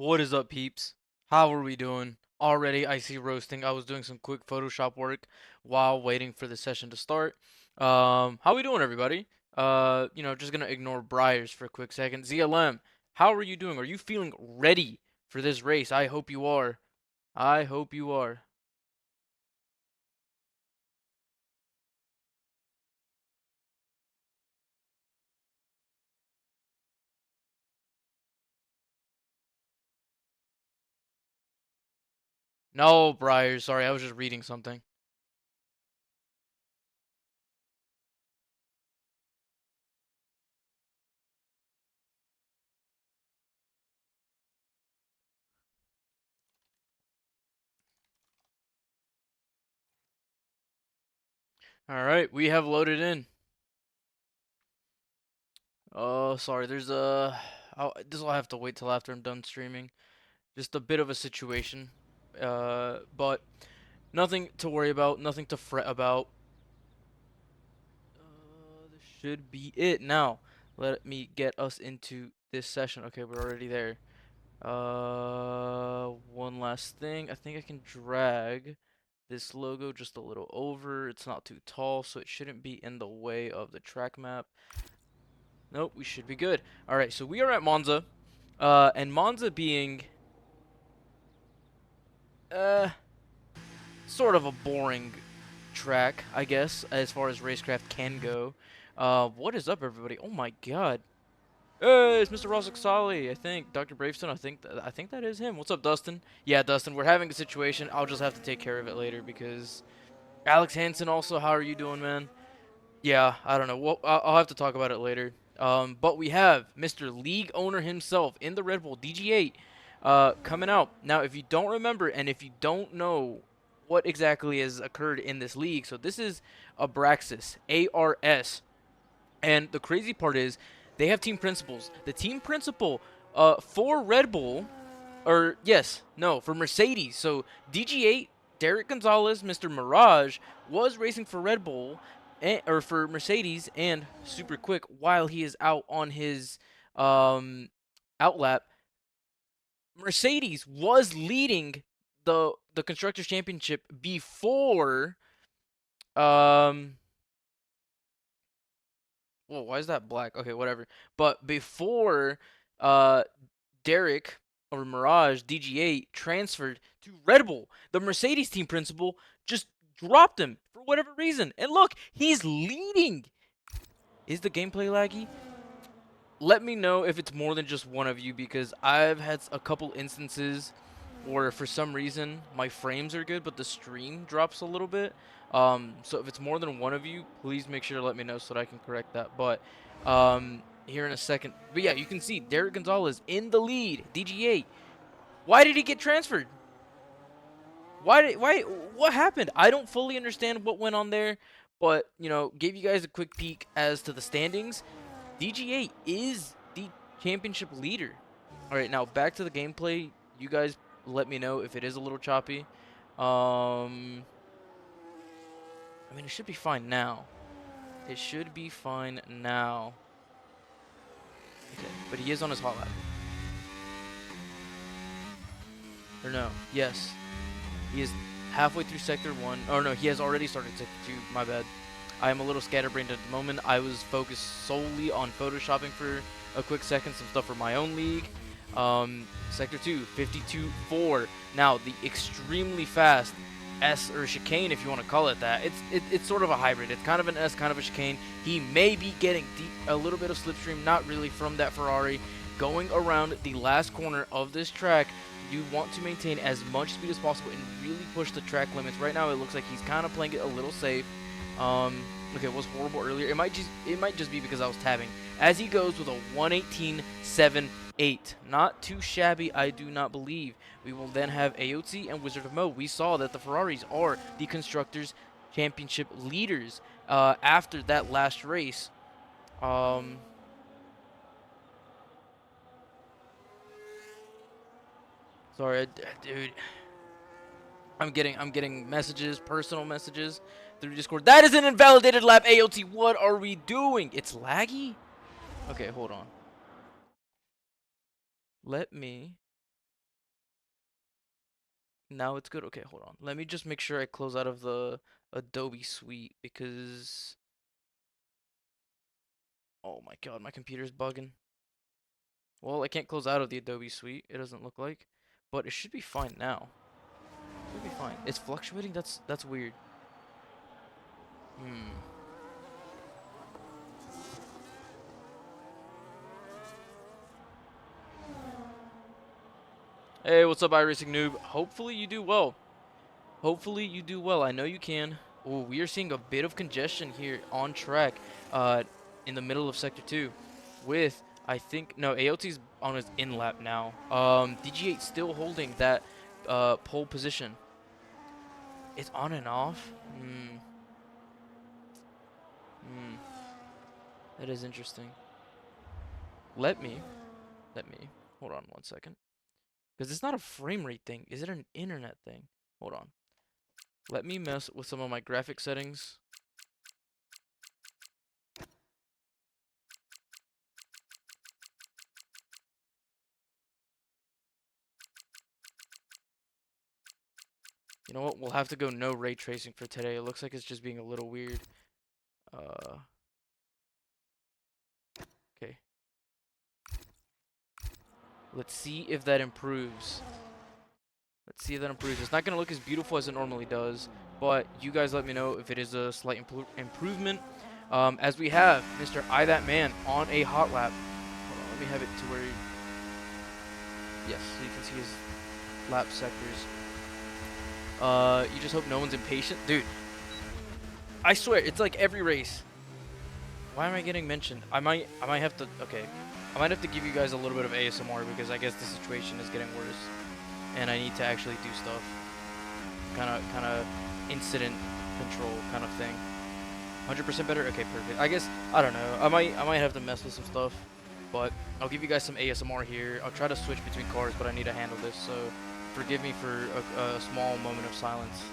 What is up, peeps? How are we doing? Already, I see roasting. I was doing some quick Photoshop work while waiting for the session to start. How we doing, everybody? Just gonna ignore Briars for a quick second. ZLM, how are you doing? Are you feeling ready for this race? I hope you are. I hope you are. No, Briars, sorry, I was just reading something. Alright, we have loaded in. Oh, sorry, this will have to wait till after I'm done streaming. Just a bit of a situation. But nothing to worry about, nothing to fret about. This should be it. Now, let me get us into this session. Okay, we're already there. One last thing. I think I can drag this logo just a little over. It's not too tall, so it shouldn't be in the way of the track map. Nope, we should be good. Alright, so we are at Monza. And Monza being uh sort of a boring track, I guess, as far as racecraft can go. What is up, everybody? Oh my God! Hey, it's Mr. Rosic Sali, I think. Dr. Bravestone, I think that is him. What's up, Dustin? Yeah, Dustin, we're having a situation. I'll just have to take care of it later because Alex Hansen also. How are you doing, man? Yeah, I don't know. Well, I'll have to talk about it later. But we have Mr. League Owner himself in the Red Bull DG8 coming out. Now, if you don't remember and if you don't know what exactly has occurred in this league, so this is Abraxas, ARS. And the crazy part is they have team principals. The team principal for Red Bull, or yes, no, for Mercedes. So DG8, Derek Gonzalez, Mr. Mirage, was racing for Red Bull, or for Mercedes, and super quick while he is out on his outlap. Mercedes was leading the constructors championship before well, why is that black? Okay, whatever. But before uh Derek or Mirage DG8 transferred to Red Bull, the Mercedes team principal just dropped him for whatever reason. And look, he's leading. Is the gameplay laggy? Let me know if it's more than just one of you because I've had a couple instances where for some reason my frames are good but the stream drops a little bit. So if it's more than one of you, please make sure to let me know so that I can correct that. But here in a second. But yeah, you can see Derek Gonzalez in the lead, DG8. Why did he get transferred? What happened? I don't fully understand what went on there, but gave you guys a quick peek as to the standings. DG8 is the championship leader. All right, now back to the gameplay. You guys let me know if it is a little choppy. I mean, it should be fine now. It should be fine now. Okay, but he is on his hot lap. Or no, yes. He is halfway through Sector 1. Oh, no, he has already started Sector 2. My bad. I am a little scatterbrained at the moment. I was focused solely on photoshopping for a quick second, some stuff for my own league. Sector 2, 52-4. Now, the extremely fast S or chicane, if you want to call it that. It's sort of a hybrid. It's kind of an S, kind of a chicane. He may be getting a little bit of slipstream, not really from that Ferrari. Going around the last corner of this track, you want to maintain as much speed as possible and really push the track limits. Right now, it looks like he's kind of playing it a little safe. Okay, it was horrible earlier. It might just be because I was tabbing. As he goes with a 118.78. Not too shabby, I do not believe. We will then have AOT and Wizard of Mo. We saw that the Ferraris are the Constructors' Championship leaders after that last race. Sorry, dude. I'm getting messages, personal messages through Discord. That is an invalidated lap, AOT. What are we doing? It's laggy? Okay, hold on. Let me Now it's good. Okay, hold on. Let me just make sure I close out of the Adobe suite because oh my god, my computer's bugging. Well, I can't close out of the Adobe suite. It doesn't look like, but it should be fine now. It should be fine. It's fluctuating. That's weird. Hmm. Hey, what's up, iRacing noob? Hopefully you do well. Hopefully you do well. I know you can. Oh, we are seeing a bit of congestion here on track, uh, in the middle of Sector 2, with I think no AOT's on his in lap now. DG8 still holding that pole position. It's on and off. Hmm. Hmm. That is interesting. Let me hold on 1 second, because it's not a frame rate thing. Is it an internet thing? Hold on. Let me mess with some of my graphic settings. You know what? We'll have to go no ray tracing for today. It looks like it's just being a little weird. Okay. Let's see if that improves. Let's see if that improves. It's not going to look as beautiful as it normally does, but you guys let me know if it is a slight improvement. As we have Mr. I That Man on a hot lap. Hold on, let me have it to where... Yes, so you can see his lap sectors. You just hope no one's impatient. Dude, I swear, it's like every race. Why am I getting mentioned? I might have to, okay. I might have to give you guys a little bit of ASMR because I guess the situation is getting worse. And I need to actually do stuff. Kinda incident control kind of thing. 100% better? Okay, perfect. I guess, I don't know. I might have to mess with some stuff. But I'll give you guys some ASMR here. I'll try to switch between cars, but I need to handle this. So forgive me for a small moment of silence.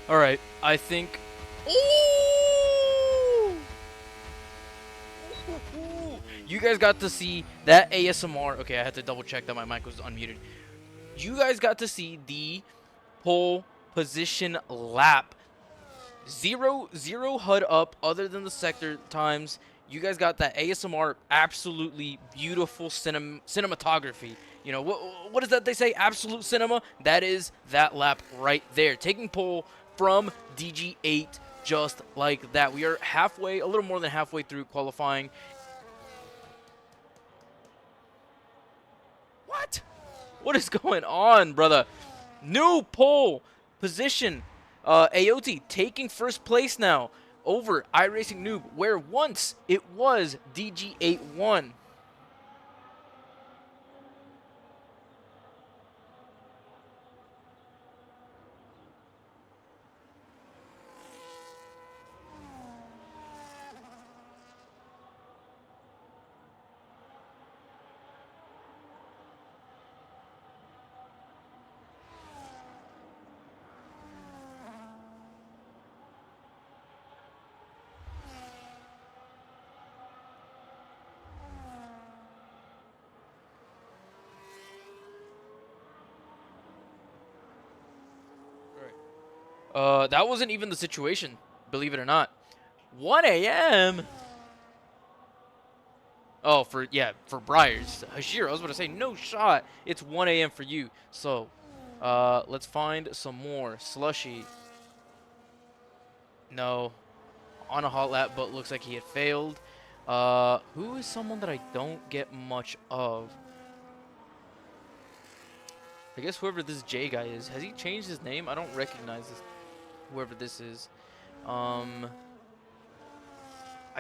All right, I think. Ooh! You guys got to see that ASMR. Okay, I had to double check that my mic was unmuted. You guys got to see the pole position lap. 0 HUD up other than the sector times. You guys got that ASMR, absolutely beautiful cinematography. You know, what is that they say? Absolute cinema? That is that lap right there. Taking pole from DG8 just like that. We are halfway, a little more than halfway through qualifying. What? What is going on, brother? New pole position. AOT taking first place now over iRacing Noob, where once it was DG81. That wasn't even the situation, believe it or not. 1 a.m. Oh, for Briars. Hashira, I was about to say, no shot. It's 1 a.m. for you. So, let's find some more. Slushy. No. On a hot lap, but looks like he had failed. Who is someone that I don't get much of? I guess whoever this J guy is. Has he changed his name? I don't recognize this, whoever this is. I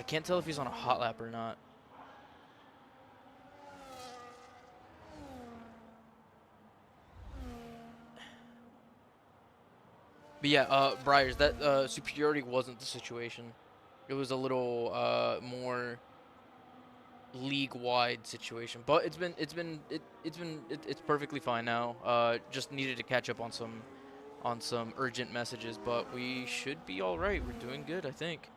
can't tell if he's on a hot lap or not. But yeah, Briars, that superiority wasn't the situation. It was a little more league-wide situation, but it's perfectly fine now. Just needed to catch up on some urgent messages, but we should be all right. We're doing good, I think.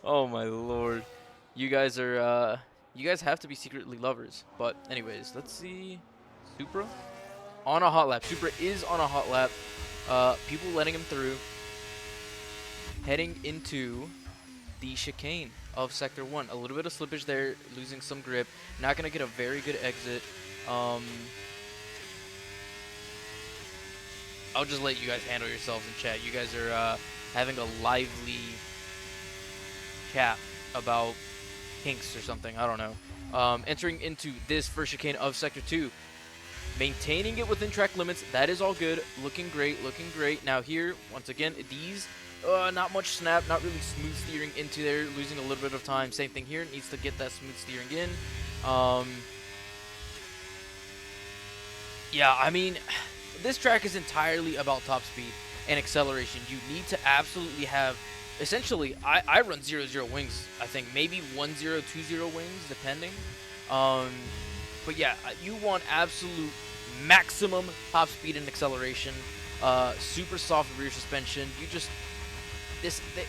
Oh my lord, you guys are you guys have to be secretly lovers. But anyways, let's see. Supra on a hot lap. Supra is on a hot lap. People letting him through. Heading into the chicane of Sector 1. A little bit of slippage there, losing some grip. Not going to get a very good exit. I'll just let you guys handle yourselves in chat. You guys are having a lively chat about kinks or something. I don't know. Entering into this first chicane of Sector 2. Maintaining it within track limits. That is all good. Looking great. Looking great. Now here, once again, these... not much snap, not really smooth steering into there, losing a little bit of time. Same thing here, needs to get that smooth steering in. Yeah, I mean, this track is entirely about top speed and acceleration. You need to absolutely have, essentially, I run 0-0 wings, I think, maybe 1-0, 2-0 wings, depending. But yeah, you want absolute maximum top speed and acceleration, super soft rear suspension. You just...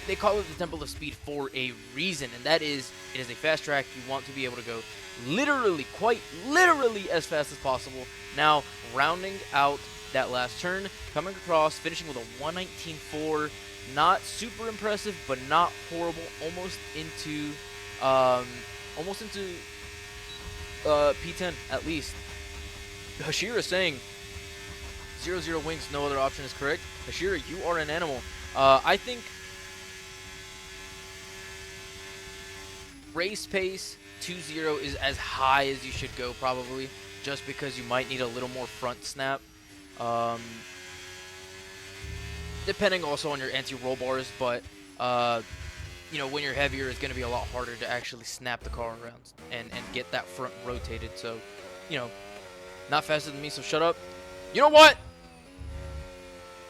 They call it the Temple of Speed for a reason, and that is, it is a fast track. You want to be able to go literally, quite literally as fast as possible. Now, rounding out that last turn, coming across, finishing with a 119.4. Not super impressive, but not horrible. Almost into P10 at least. Hashira saying 0-0 wings, no other option is correct. Hashira, you are an animal. I think race pace 2-0 is as high as you should go, probably, just because you might need a little more front snap. Depending also on your anti-roll bars, but you know, when you're heavier, it's going to be a lot harder to actually snap the car around and get that front rotated. So, you know, not faster than me, so shut up. You know what?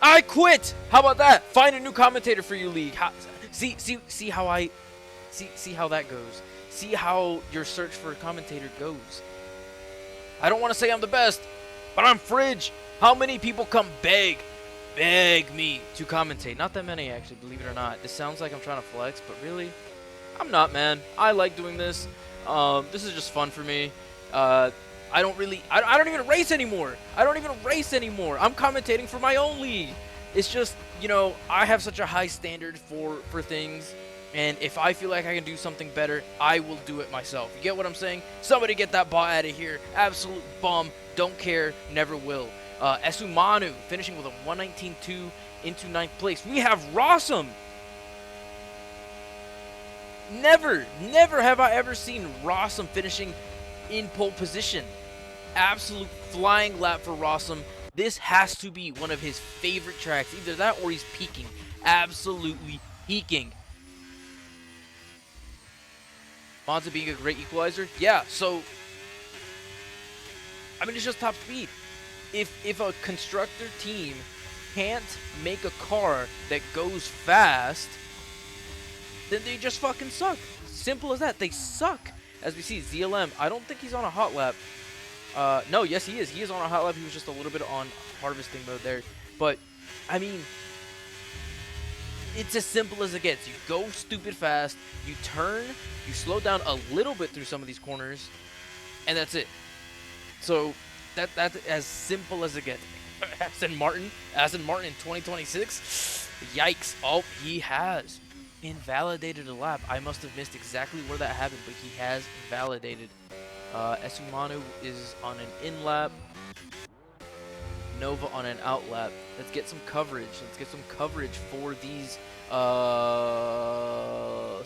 I quit. How about that? Find a new commentator for your league. See how that goes. See how your search for a commentator goes. I don't want to say I'm the best, but I'm Fridge. How many people come beg me to commentate? Not that many, actually, believe it or not. This sounds like I'm trying to flex, but really, I'm not, man. I like doing this. This is just fun for me. I don't even race anymore. I don't even race anymore. I'm commentating for my own league. It's just, you know, I have such a high standard for things, and if I feel like I can do something better, I will do it myself. You get what I'm saying? Somebody get that bot out of here. Absolute bum. Don't care. Never will. Esumanu finishing with a 119.2 into 9th place. We have Rossum. Never have I ever seen Rossum finishing in pole position. Absolute flying lap for Rossum. This has to be one of his favorite tracks. Either that or he's peaking. Absolutely peaking. Monza being a great equalizer? Yeah, so, I mean, it's just top speed. If a constructor team can't make a car that goes fast, then they just fucking suck. Simple as that. They suck. As we see, ZLM, I don't think he's on a hot lap. No, yes he is. He is on a hot lap. He was just a little bit on harvesting mode there. But, I mean, it's as simple as it gets. You go stupid fast, you turn, you slow down a little bit through some of these corners, and that's it. So, that's as simple as it gets. Aston Martin in 2026? Yikes. Oh, he has invalidated a lap. I must have missed exactly where that happened, but he has invalidated. Esumanu is on an in lap. Nova on an out lap. Let's get some coverage. Let's get some coverage for these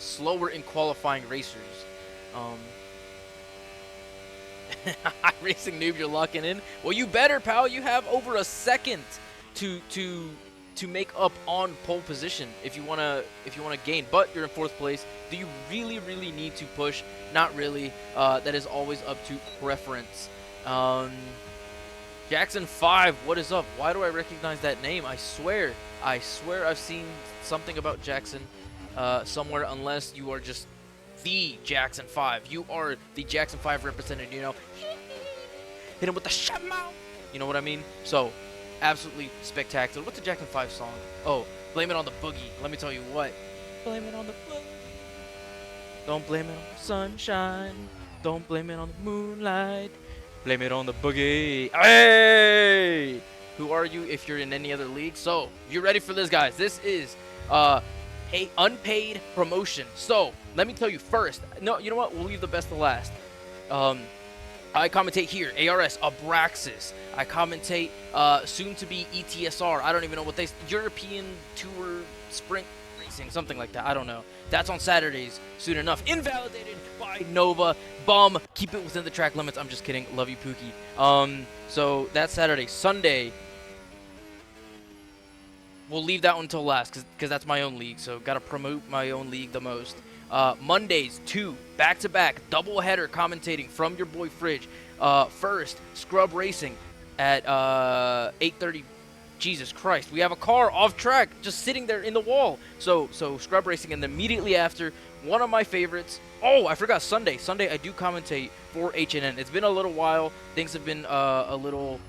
slower in qualifying racers. Racing noob, you're locking in. Well, you better, pal. You have over a second to make up on pole position if you wanna gain. But you're in 4th place. Do you really need to push? Not really. That is always up to preference. Jackson 5, what is up? Why do I recognize that name? I swear I've seen something about Jackson somewhere, unless you are just the Jackson 5. You are the Jackson 5 representative, you know. Hit him with the shut mouth. You know what I mean? So, absolutely spectacular. What's the Jackson 5 song? Oh, Blame It on the Boogie. Let me tell you what. Blame it on the boogie. Don't blame it on the sunshine. Don't blame it on the moonlight. Blame it on the boogie. Hey! Who are you if you're in any other league? So, you ready for this, guys? This is a unpaid promotion. So, let me tell you first. No, you know what? We'll leave the best to last. I commentate here, ARS, Abraxas. I commentate soon to be ETSR. I don't even know what European Tour Sprint Racing, something like that. I don't know. That's on Saturdays soon enough. Invalidated by Nova. Bum. Keep it within the track limits. I'm just kidding. Love you, Pookie. So that's Saturday. Sunday, we'll leave that one until last because that's my own league. So gotta promote my own league the most. Mondays, 2 back-to-back doubleheader commentating from your boy Fridge. First, Scrub Racing at 8:30. Jesus Christ, we have a car off track just sitting there in the wall. So Scrub Racing, and then immediately after, one of my favorites. Oh, I forgot Sunday. Sunday I do commentate for H&N. It's been a little while. Things have been a little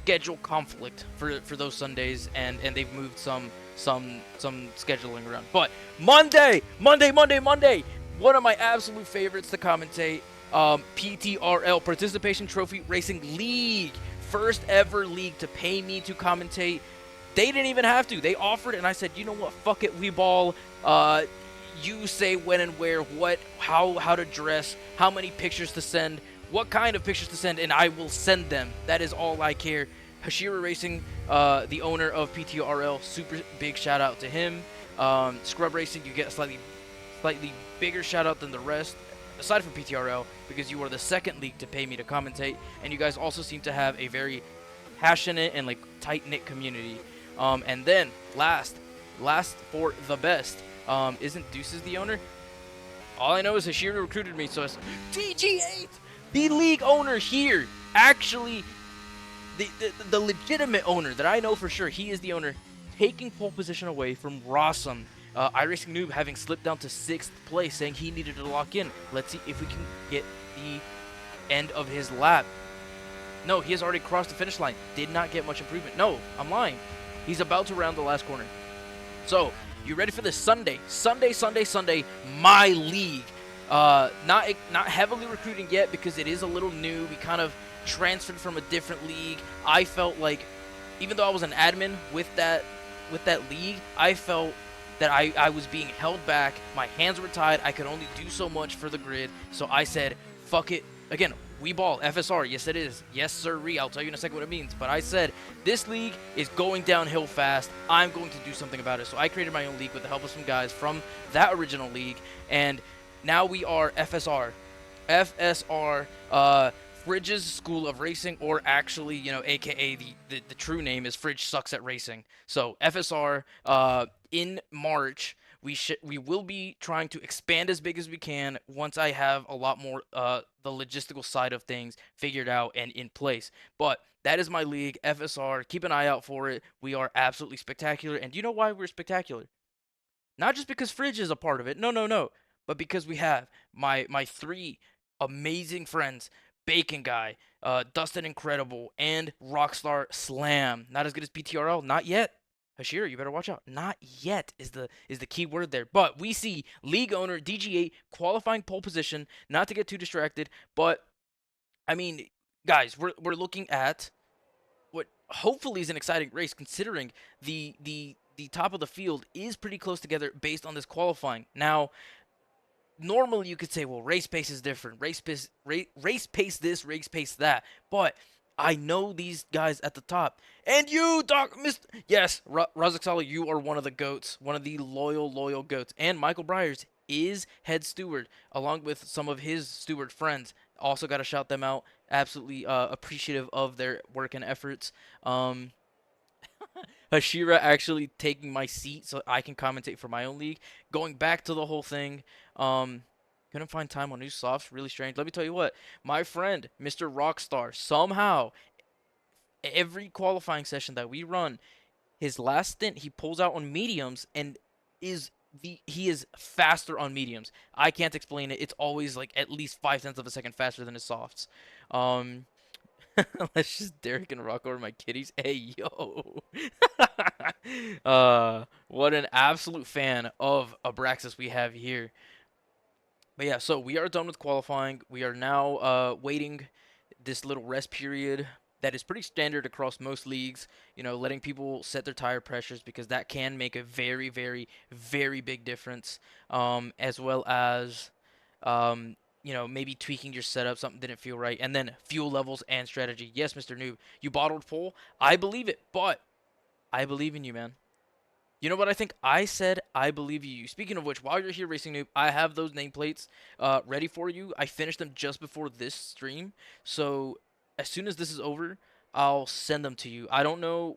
schedule conflict for those Sundays, and they've moved some scheduling around. But Monday, one of my absolute favorites to commentate, PTRL, Participation Trophy Racing League. First ever league to pay me to commentate. They didn't even have to. They offered, and I said, you know what, fuck it, we ball. You say when and where, what, how to dress, how many pictures to send, what kind of pictures to send, and I will send them. That is all I care. Hashira Racing, the owner of PTRL, super big shout out to him. Scrub Racing, you get a slightly bigger shout out than the rest, aside from PTRL, because you are the second league to pay me to commentate, and you guys also seem to have a very passionate and like tight-knit community. And then last for the best, isn't Deuces the owner? All I know is Hashira recruited me, so it's DG8, the league owner here, actually the legitimate owner that I know for sure. He is the owner, taking pole position away from Rossum. iRacing Noob having slipped down to 6th place, saying he needed to lock in. Let's see if we can get the end of his lap. No, he has already crossed the finish line. Did not get much improvement. No, I'm lying. He's about to round the last corner. So, you ready for this? Sunday, my league. Not heavily recruiting yet because it is a little new. We kind of transferred from a different league. I felt like, even though I was an admin with that league, I felt that I was being held back. My hands were tied. I could only do so much for the grid. So I said, fuck it. Again, we ball FSR. Yes, it is. Yes, sirree. I'll tell you in a second what it means. But I said this league is going downhill fast. I'm going to do something about it. So I created my own league with the help of some guys from that original league, and now we are FSR. FSR, Fridge's School of Racing, or actually, AKA the true name is Fridge Sucks at Racing. So FSR, in March, we will be trying to expand as big as we can once I have a lot more the logistical side of things figured out and in place. But that is my league, FSR. Keep an eye out for it. We are absolutely spectacular, and do you know why we're spectacular? Not just because Fridge is a part of it. No, no, no. But because we have my three amazing friends, Bacon Guy, Dustin Incredible, and Rockstar Slam. Not as good as BTRL, not yet. Hashira, you better watch out. Not yet is the key word there. But we see league owner DG8 qualifying pole position. Not to get too distracted, but I mean, guys, we're looking at what hopefully is an exciting race, considering the top of the field is pretty close together based on this qualifying. Now, normally you could say, well, race pace is different, race pace this, race pace that, but I know these guys at the top, and you, Doc, Mr. Yes, Razak, you are one of the goats, one of the loyal goats, and Michael Byers is head steward along with some of his steward friends. Also, got to shout them out. Absolutely appreciative of their work and efforts. Um, Hashira actually taking my seat so I can commentate for my own league. Going back to the whole thing, um, couldn't find time on new softs. Really strange. Let me tell you what, my friend, Mr. Rockstar, somehow every qualifying session that we run, his last stint, he pulls out on mediums and is he is faster on mediums. I can't explain it. It's always like at least 5 tenths of a second faster than his softs. Um, Let's just Derek and rock over my kitties. Hey yo. What an absolute fan of Abraxas we have here. But yeah, so we are done with qualifying. We are now waiting this little rest period that is pretty standard across most leagues, letting people set their tire pressures because that can make a very, very, very big difference. As well as, maybe tweaking your setup, something didn't feel right, and then fuel levels and strategy. Yes, Mr. Noob, you bottled pole. I believe it, but I believe in you, man. You know what I think? I said I believe you. Speaking of which, while you're here, Racing Noob, I have those nameplates ready for you. I finished them just before this stream, so as soon as this is over, I'll send them to you. I don't know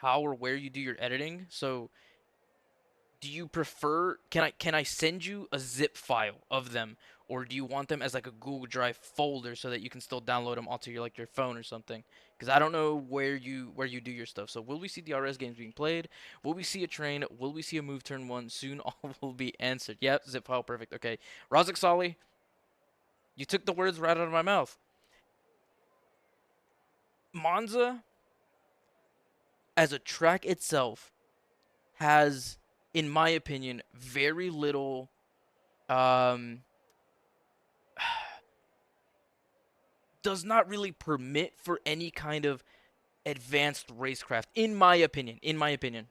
how or where you do your editing, so do you prefer? Can I send you a zip file of them, or do you want them as like a Google Drive folder so that you can still download them onto your phone or something? Because I don't know where you do your stuff. So will we see DRS games being played? Will we see a train? Will we see a move turn one? Soon all will be answered. Yep, zip file, perfect. Okay, Razak Sali, you took the words right out of my mouth. Monza, as a track itself, has, in my opinion, very little um does not really permit for any kind of advanced racecraft, in my opinion. In my opinion.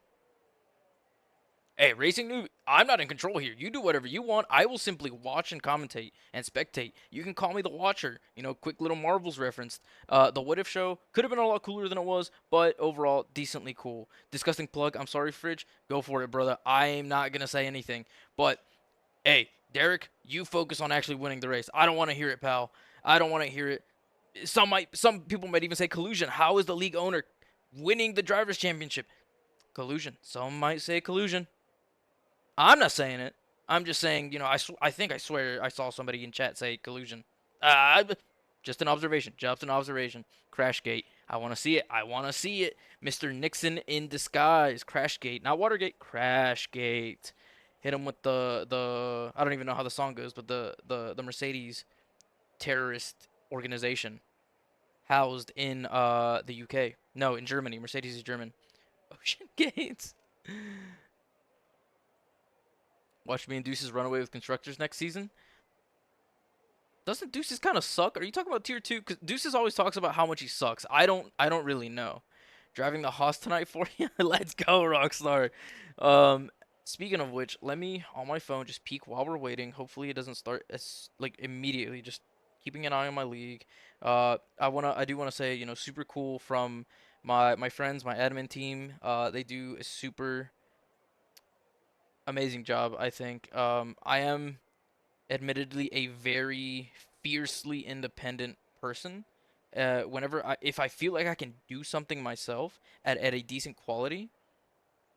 Hey, Racing Noob, I'm not in control here. You do whatever you want. I will simply watch and commentate and spectate. You can call me the Watcher. Quick little Marvels reference. The What If show could have been a lot cooler than it was, but overall, decently cool. Disgusting plug. I'm sorry, Fridge. Go for it, brother. I'm not going to say anything. But, hey, Derek, you focus on actually winning the race. I don't want to hear it, pal. I don't want to hear it. Some people might even say collusion. How is the league owner winning the drivers championship? Collusion. Some might say collusion. I'm not saying it. I'm just saying, I think I swear I saw somebody in chat say collusion. Uh, just an observation. Just an observation. Crashgate. I want to see it. I want to see it. Mr. Nixon in disguise. Crashgate. Not Watergate. Crashgate. Hit him with the I don't even know how the song goes, but the Mercedes terrorist organization housed in the UK. No, in Germany. Mercedes is German. Ocean Gates. Watch me and Deuces run away with constructors next season. Doesn't Deuces kind of suck? Are you talking about tier 2? Because Deuces always talks about how much he sucks. I don't really know. Driving the Haas tonight for you? Let's go, Rockstar. Um, Speaking of which, let me on my phone just peek while we're waiting. Hopefully it doesn't start as like immediately. Just keeping an eye on my league. I do wanna say, super cool from my friends, my admin team. They do a super amazing job, I think. I am admittedly a very fiercely independent person. If I feel like I can do something myself at a decent quality,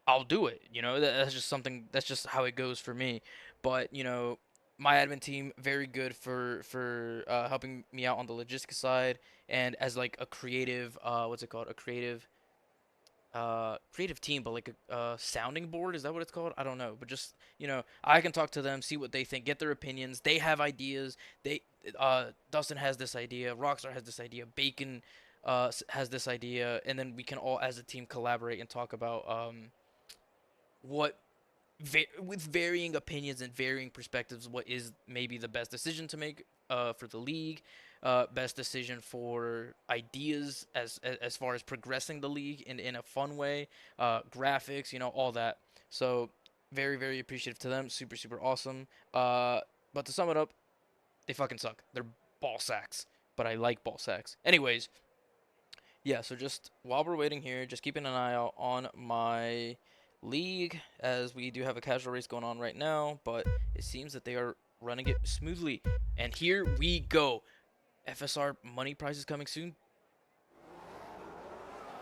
I'll do it. That's just something. That's just how it goes for me. But my admin team very good for helping me out on the logistics side and as like a creative. What's it called? A creative team, but like a sounding board. Is that what it's called? I don't know. But just I can talk to them, see what they think, get their opinions. They have ideas. Dustin has this idea. Rockstar has this idea. Bacon has this idea, and then we can all as a team collaborate and talk about what with varying opinions and varying perspectives, what is maybe the best decision to make for the league, best decision for ideas as far as progressing the league in a fun way, graphics, all that. So very very appreciative to them. Super super awesome. But to sum it up, they fucking suck. They're ball sacks. But I like ball sacks. Anyways, yeah, so just while we're waiting here, just keeping an eye out on my league as we do have a casual race going on right now, but it seems that they are running it smoothly. And here we go. FSR money prize is coming soon.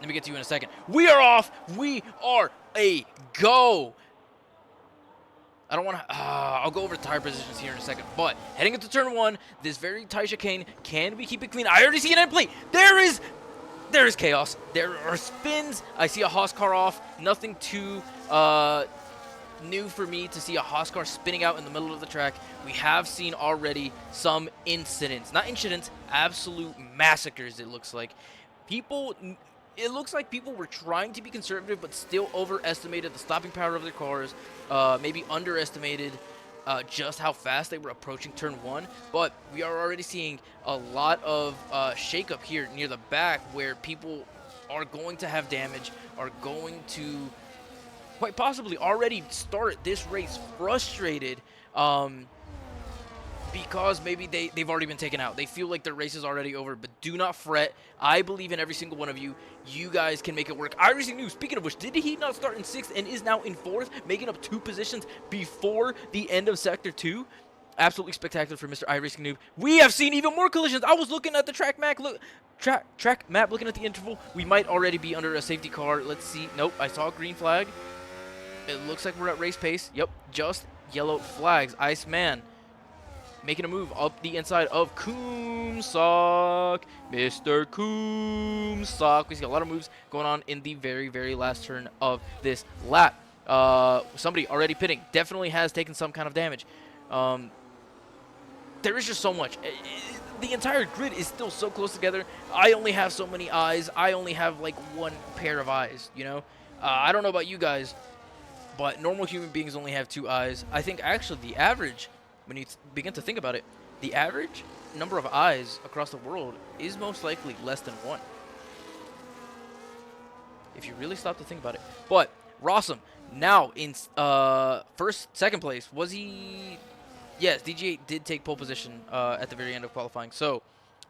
Let me get to you in a second. We are off. We are a go. I don't want to. I'll go over tire positions here in a second. But heading into turn 1, this very tight chicane. Can we keep it clean? I already see an end plate. There is chaos. There are spins. I see a Haas car off. Nothing too new for me to see a Haas car spinning out in the middle of the track. We have seen already some incidents. Not incidents, absolute massacres, it looks like. It looks like people were trying to be conservative, but still overestimated the stopping power of their cars. Maybe underestimated just how fast they were approaching turn 1. But we are already seeing a lot of shakeup here near the back where people are going to have damage, are going to quite possibly already start this race frustrated because maybe they've already been taken out. They feel like their race is already over, but do not fret. I believe in every single one of you. You guys can make it work. iRacing News, speaking of which, did he not start in 6th and is now in 4th, making up 2 positions before the end of Sector 2? Absolutely spectacular for Mr. iRacing Noob. We have seen even more collisions. I was looking at the track map, looking at the interval. We might already be under a safety car. Let's see. Nope, I saw a green flag. It looks like we're at race pace. Yep, just yellow flags. Iceman making a move up the inside of Kumsock. Mr. Kumsock. We see a lot of moves going on in the very, very last turn of this lap. Somebody already pitting. Definitely has taken some kind of damage. There is just so much. The entire grid is still so close together. I only have so many eyes. I only have like one pair of eyes, I don't know about you guys, but normal human beings only have 2 eyes. I think actually the average, when you begin to think about it, the average number of eyes across the world is most likely less than 1. If you really stop to think about it. But Rossum now in second place. Was he? Yes, DG8 did take pole position at the very end of qualifying. So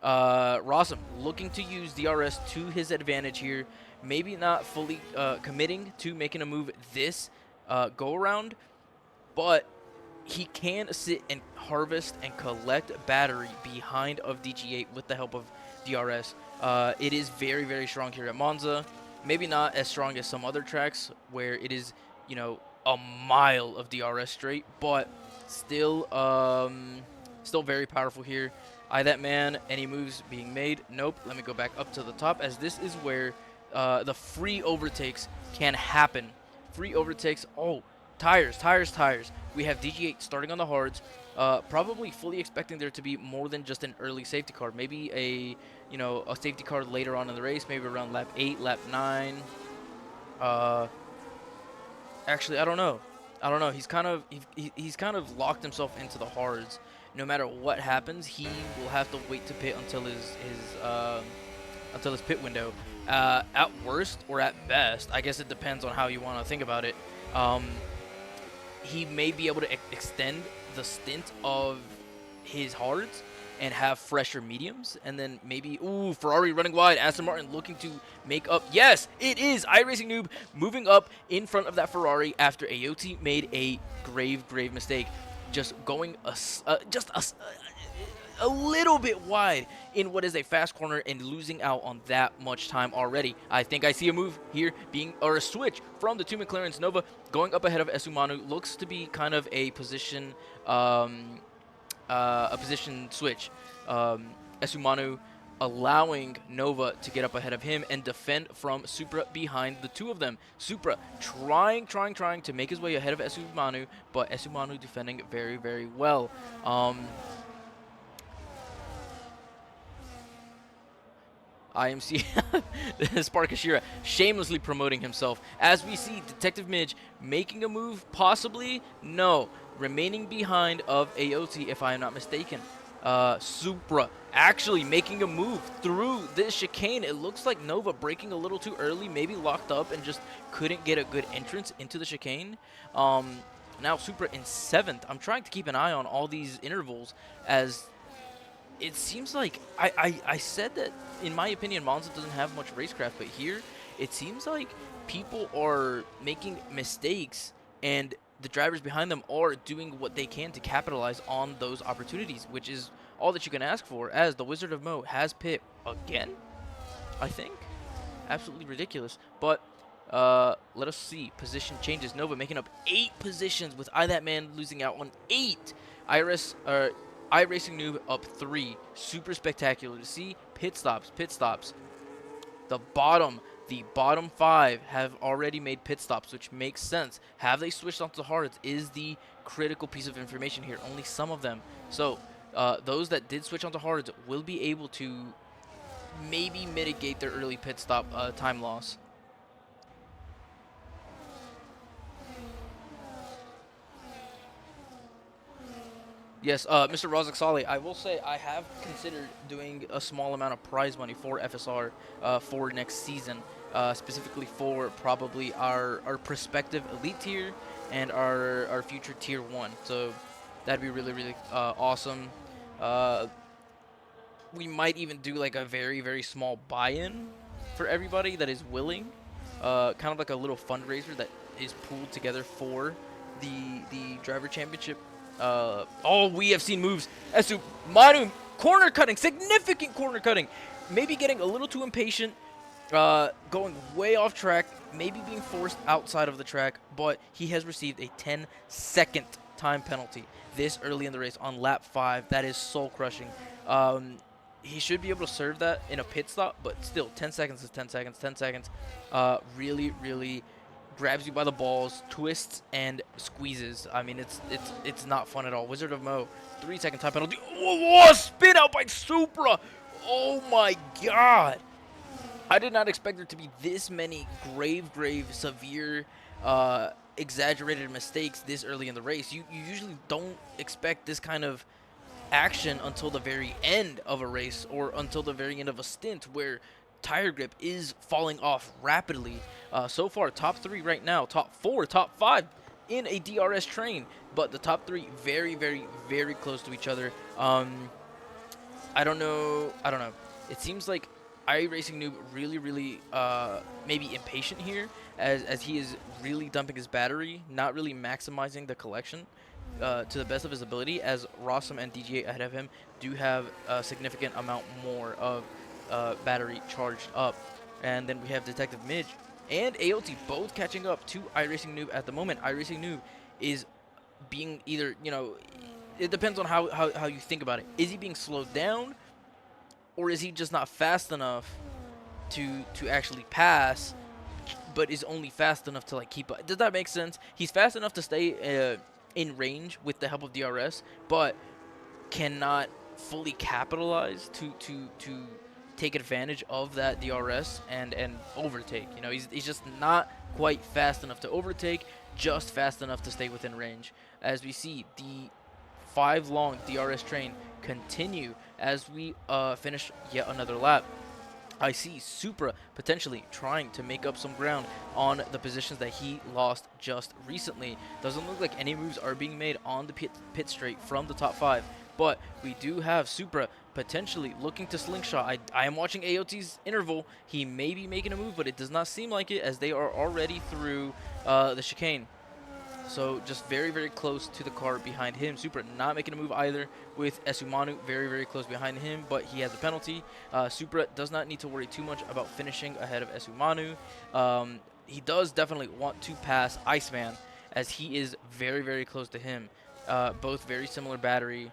Rossum looking to use DRS to his advantage here. Maybe not fully committing to making a move this go around, but he can sit and harvest and collect battery behind of DG8 with the help of DRS. It is very, very strong here at Monza. Maybe not as strong as some other tracks where it is, a mile of DRS straight, but still, still very powerful here. Eye that man. Any moves being made? Nope. Let me go back up to the top, as this is where the free overtakes can happen. Free overtakes. Oh, tires. We have DG8 starting on the hards, probably fully expecting there to be more than just an early safety car. Maybe a safety car later on in the race, maybe around lap 8, lap 9. Actually, I don't know. He's kind of locked himself into the hards. no matter what happens, he will have to wait to pit until his pit window. At worst or at best, I guess it depends on how you want to think about it. Um, he may be able to extend the stint of his hards and have fresher mediums, and then maybe Ferrari running wide, Aston Martin looking to make up. Yes, it is iRacing Noob moving up in front of that Ferrari after Ayoty made a grave mistake, just going a little bit wide in what is a fast corner and losing out on that much time already. I think I see a move here or a switch from the two McLarens. Nova going up ahead of Esumanu looks to be kind of a position switch. Esumanu allowing Nova to get up ahead of him and defend from Supra behind the two of them. Supra trying to make his way ahead of Esumanu, but Esumanu defending very well. IMC Sparkashira shamelessly promoting himself. As we see Detective Midge making a move, possibly? No. Remaining behind of Ayoty, if I am not mistaken. Supra actually making a move through this chicane. It looks like Nova breaking a little too early, maybe locked up and just couldn't get a good entrance into the chicane. Now Supra in 7th. I'm trying to keep an eye on all these intervals, as it seems like I said that, in my opinion, Monza doesn't have much racecraft, but here it seems like people are making mistakes and the drivers behind them are doing what they can to capitalize on those opportunities, which is all that you can ask for, as the Wizard of Mo has pit again, I think. Absolutely ridiculous. But let us see. Position changes. Nova making up 8 positions with iThatMan losing out on 8. iRacing Noob up 3. Super spectacular to see. Pit stops. The bottom 5 have already made pit stops, which makes sense. Have they switched onto the hards is the critical piece of information here. Only some of them. So those that did switch onto hards will be able to maybe mitigate their early pit stop time loss. Yes, Mr. Razak, I will say I have considered doing a small amount of prize money for FSR for next season, specifically for probably our prospective elite tier and our future tier 1. So that'd be really awesome. We might even do like a very small buy-in for everybody that is willing, kind of like a little fundraiser that is pooled together for the driver championship. We have seen moves. Manu corner cutting, significant corner cutting, maybe getting a little too impatient, going way off track, maybe being forced outside of the track, but he has received a 10-second time penalty this early in the race on lap 5. That is soul crushing. He should be able to serve that in a pit stop, but still 10 seconds is 10 seconds. 10 seconds really grabs you by the balls, twists, and squeezes. I mean, it's not fun at all. Wizard of Mo, 3-second time penalty. Oh, spin out by Supra. Oh my god. I did not expect there to be this many grave, severe, exaggerated mistakes this early in the race. You usually don't expect this kind of action until the very end of a race or until the very end of a stint where tire grip is falling off rapidly. So far, top 3 right now, top 4, top 5 in a DRS train, but the top 3 very close to each other. I don't know. It seems like iRacing Noob really maybe impatient here, as he is really dumping his battery, not really maximizing the collection to the best of his ability, as Rossum and DJ ahead of him do have a significant amount more of battery charged up. And then we have Detective Midge and Ayoty both catching up to iRacing Noob at the moment. iRacing Noob is being either, it depends on how you think about it. Is he being slowed down, or is he just not fast enough to actually pass, but is only fast enough to like keep up? Does that make sense? He's fast enough to stay in range with the help of DRS, but cannot fully capitalize to take advantage of that DRS and overtake. He's just not quite fast enough to overtake, just fast enough to stay within range. As we see, the 5 long DRS train continue as we finish yet another lap. I see Supra potentially trying to make up some ground on the positions that he lost just recently. Doesn't look like any moves are being made on the pit straight from the top 5, but we do have Supra potentially looking to slingshot. I am watching AOT's interval. He may be making a move, but it does not seem like it as they are already through the chicane. So just very, very close to the car behind him. Supra not making a move either with Esumanu very, very close behind him, but he has a penalty. Supra does not need to worry too much about finishing ahead of Esumanu. He does definitely want to pass Iceman as he is very, very close to him. Both very similar battery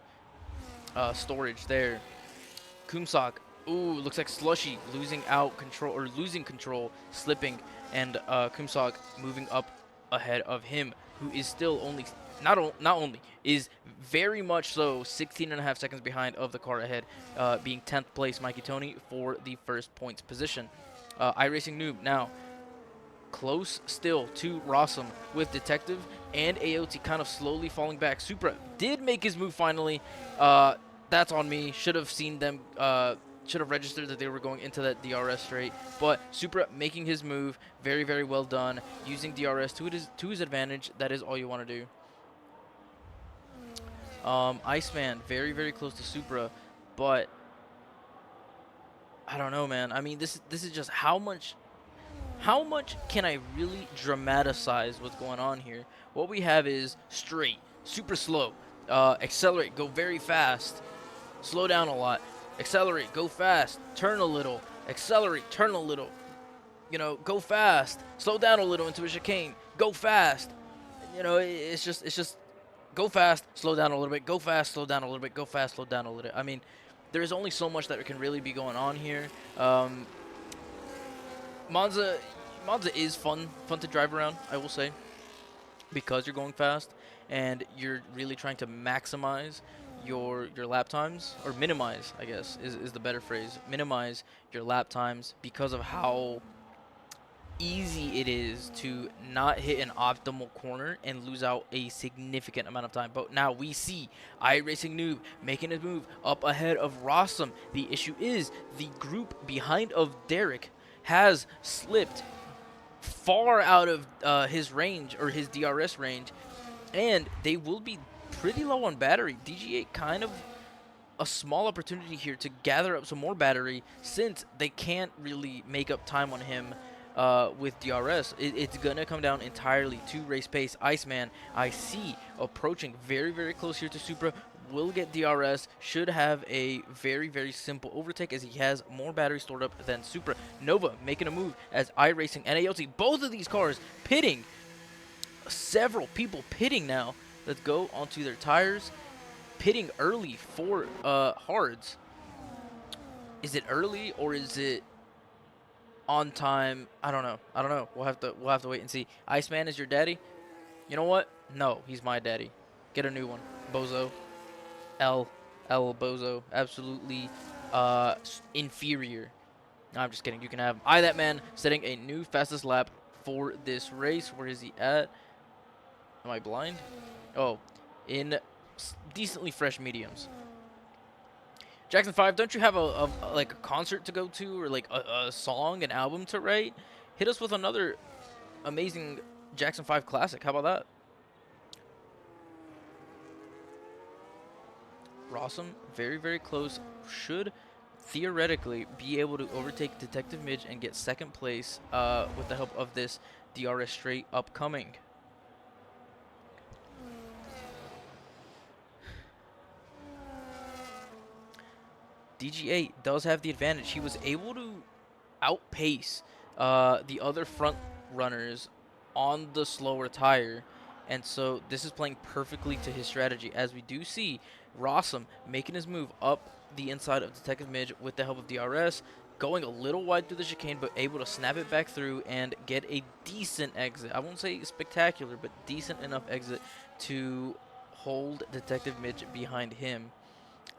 storage there. Kumsak, ooh, looks like Slushy losing control, slipping, and Kumsak moving up ahead of him, who is still only not only is very much so 16.5 seconds behind of the car ahead, being 10th place Mikey Tony for the first points position. iRacing Noob now close still to Rossum with Detective and AOT kind of slowly falling back. Supra did make his move finally. That's on me. Should have seen them. Should have registered that they were going into that DRS straight. But Supra making his move. Very, very well done. Using DRS to his advantage. That is all you want to do. Iceman, very, very close to Supra. But I don't know, man. I mean, this is just how much can I really dramatize what's going on here? What we have is straight, super slow, accelerate, go very fast, slow down a lot, accelerate, go fast, turn a little, accelerate, turn a little, you know, go fast, slow down a little into a chicane, go fast. You know, it's just go fast, slow down a little bit, go fast, slow down a little bit, go fast, slow down a little bit. I mean, there's only so much that can really be going on here. Monza is fun to drive around, I will say, because you're going fast and you're really trying to maximize your lap times, or minimize, I guess is the better phrase. Minimize your lap times because of how easy it is to not hit an optimal corner and lose out a significant amount of time. But now we see iRacing Noob making his move up ahead of Rossum. The issue is the group behind of Derek has slipped far out of his range, or his DRS range, and they will be pretty low on battery. DG8 kind of a small opportunity here to gather up some more battery, since they can't really make up time on him with DRS. It's gonna come down entirely to race pace. Iceman, I see approaching very, very close here to Supra, will get DRS, should have a very, very simple overtake as he has more battery stored up than Supra. Nova making a move as iRacing and AOT, both of these cars pitting, several people pitting now. Let's go onto their tires, pitting early for hards. Is it early or is it on time? I don't know. We'll have to wait and see. Iceman is your daddy? You know what? No, he's my daddy. Get a new one, bozo. L bozo, absolutely inferior. No, I'm just kidding. You can have that man setting a new fastest lap for this race. Where is he at? Am I blind? Oh, in decently fresh mediums. Jackson 5, don't you have a like a concert to go to, or like a song, an album to write? Hit us with another amazing Jackson 5 classic. How about that? Rossum, very, very close. Should theoretically be able to overtake Detective Midge and get second place with the help of this DRS straight upcoming. DG8 does have the advantage. He was able to outpace the other front runners on the slower tire, and so this is playing perfectly to his strategy, as we do see Rossum making his move up the inside of Detective Midge with the help of DRS, going a little wide through the chicane, but able to snap it back through and get a decent exit. I won't say spectacular, but decent enough exit to hold Detective Midge behind him.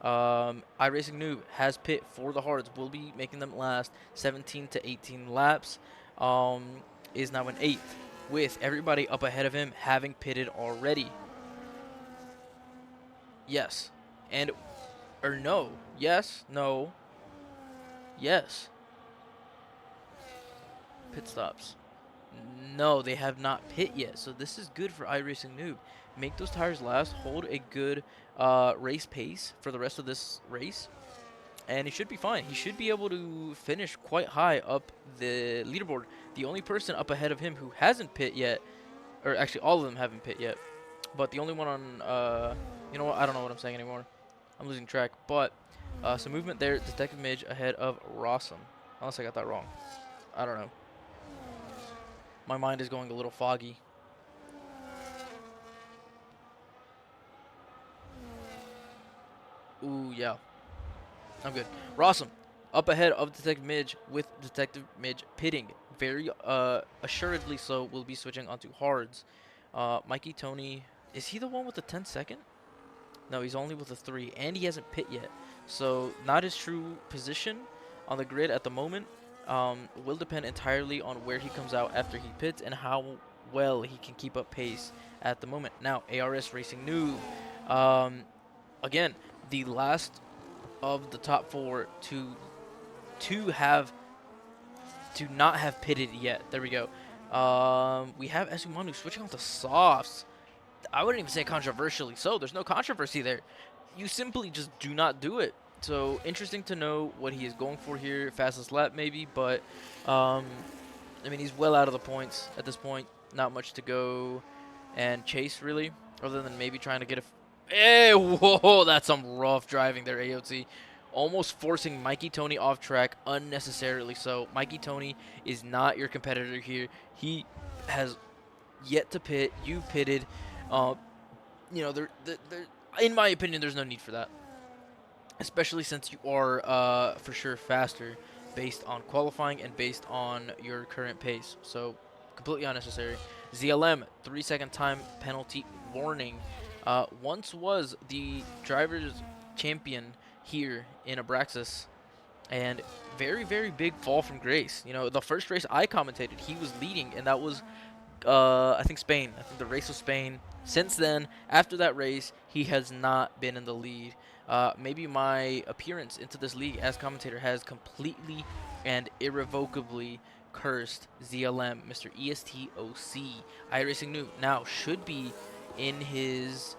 iRacing Noob has pit for the hards, will be making them last 17 to 18 laps, is now in 8th, with everybody up ahead of him having pitted already. Yes. And, or no. Yes, no, yes. Pit stops. No, they have not pit yet. So this is good for iRacing Noob. Make those tires last. Hold a good race pace for the rest of this race. And he should be fine. He should be able to finish quite high up the leaderboard. The only person up ahead of him who hasn't pit yet, or actually all of them haven't pit yet, but the only one on, you know what, I don't know what I'm saying anymore. I'm losing track. But some movement there. Detective Midge ahead of Rossum. Unless I got that wrong. I don't know. My mind is going a little foggy. Ooh, yeah. I'm good. Rossum, up ahead of Detective Midge with Detective Midge pitting. Very assuredly so, will be switching onto hards. Mikey Tony, is he the one with the 10-second? No, he's only with a 3, and he hasn't pit yet. So, not his true position on the grid at the moment. Will depend entirely on where he comes out after he pits and how well he can keep up pace at the moment. Now, ARS Racing Noob. Again, the last of the top 4 to have to not have pitted yet. There we go. We have Esumanu switching on to softs. I wouldn't even say controversially so. There's no controversy there. You simply just do not do it. So interesting to know what he is going for here. Fastest lap maybe, but I mean, he's well out of the points at this point. Not much to go and chase really, other than maybe trying to get a. Hey, whoa, that's some rough driving there, AOT. Almost forcing Mikey Tony off track unnecessarily. So Mikey Tony is not your competitor here. He has yet to pit. You pitted. You know, in my opinion, there's no need for that, especially since you are for sure faster based on qualifying and based on your current pace. So completely unnecessary. ZLM 3-second time penalty warning. Once was the driver's champion here in Abraxas, and very big fall from grace. You know, the first race I commentated, he was leading, and that was I think Spain. I think the race was Spain. Since then, after that race, he has not been in the lead. Maybe my appearance into this league as commentator has completely and irrevocably cursed ZLM, Mr. ESTOC. iRacing Noob now should be in his,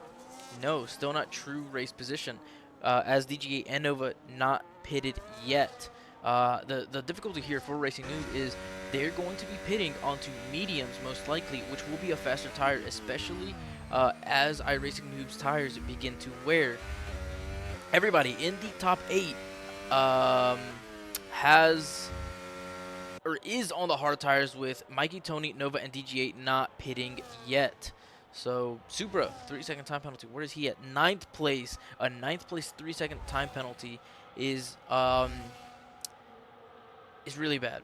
no, still not true race position, as DGA and Nova not pitted yet. The difficulty here for Racing Noob is they're going to be pitting onto mediums most likely, which will be a faster tire, especially as iRacing Noob's tires begin to wear. Everybody in the top 8 has or is on the hard tires, with Mikey, Tony, Nova, and DG8 not pitting yet. So Supra, 3-second time penalty. Where is he at? 9th place. A 9th place 3-second time penalty is really bad.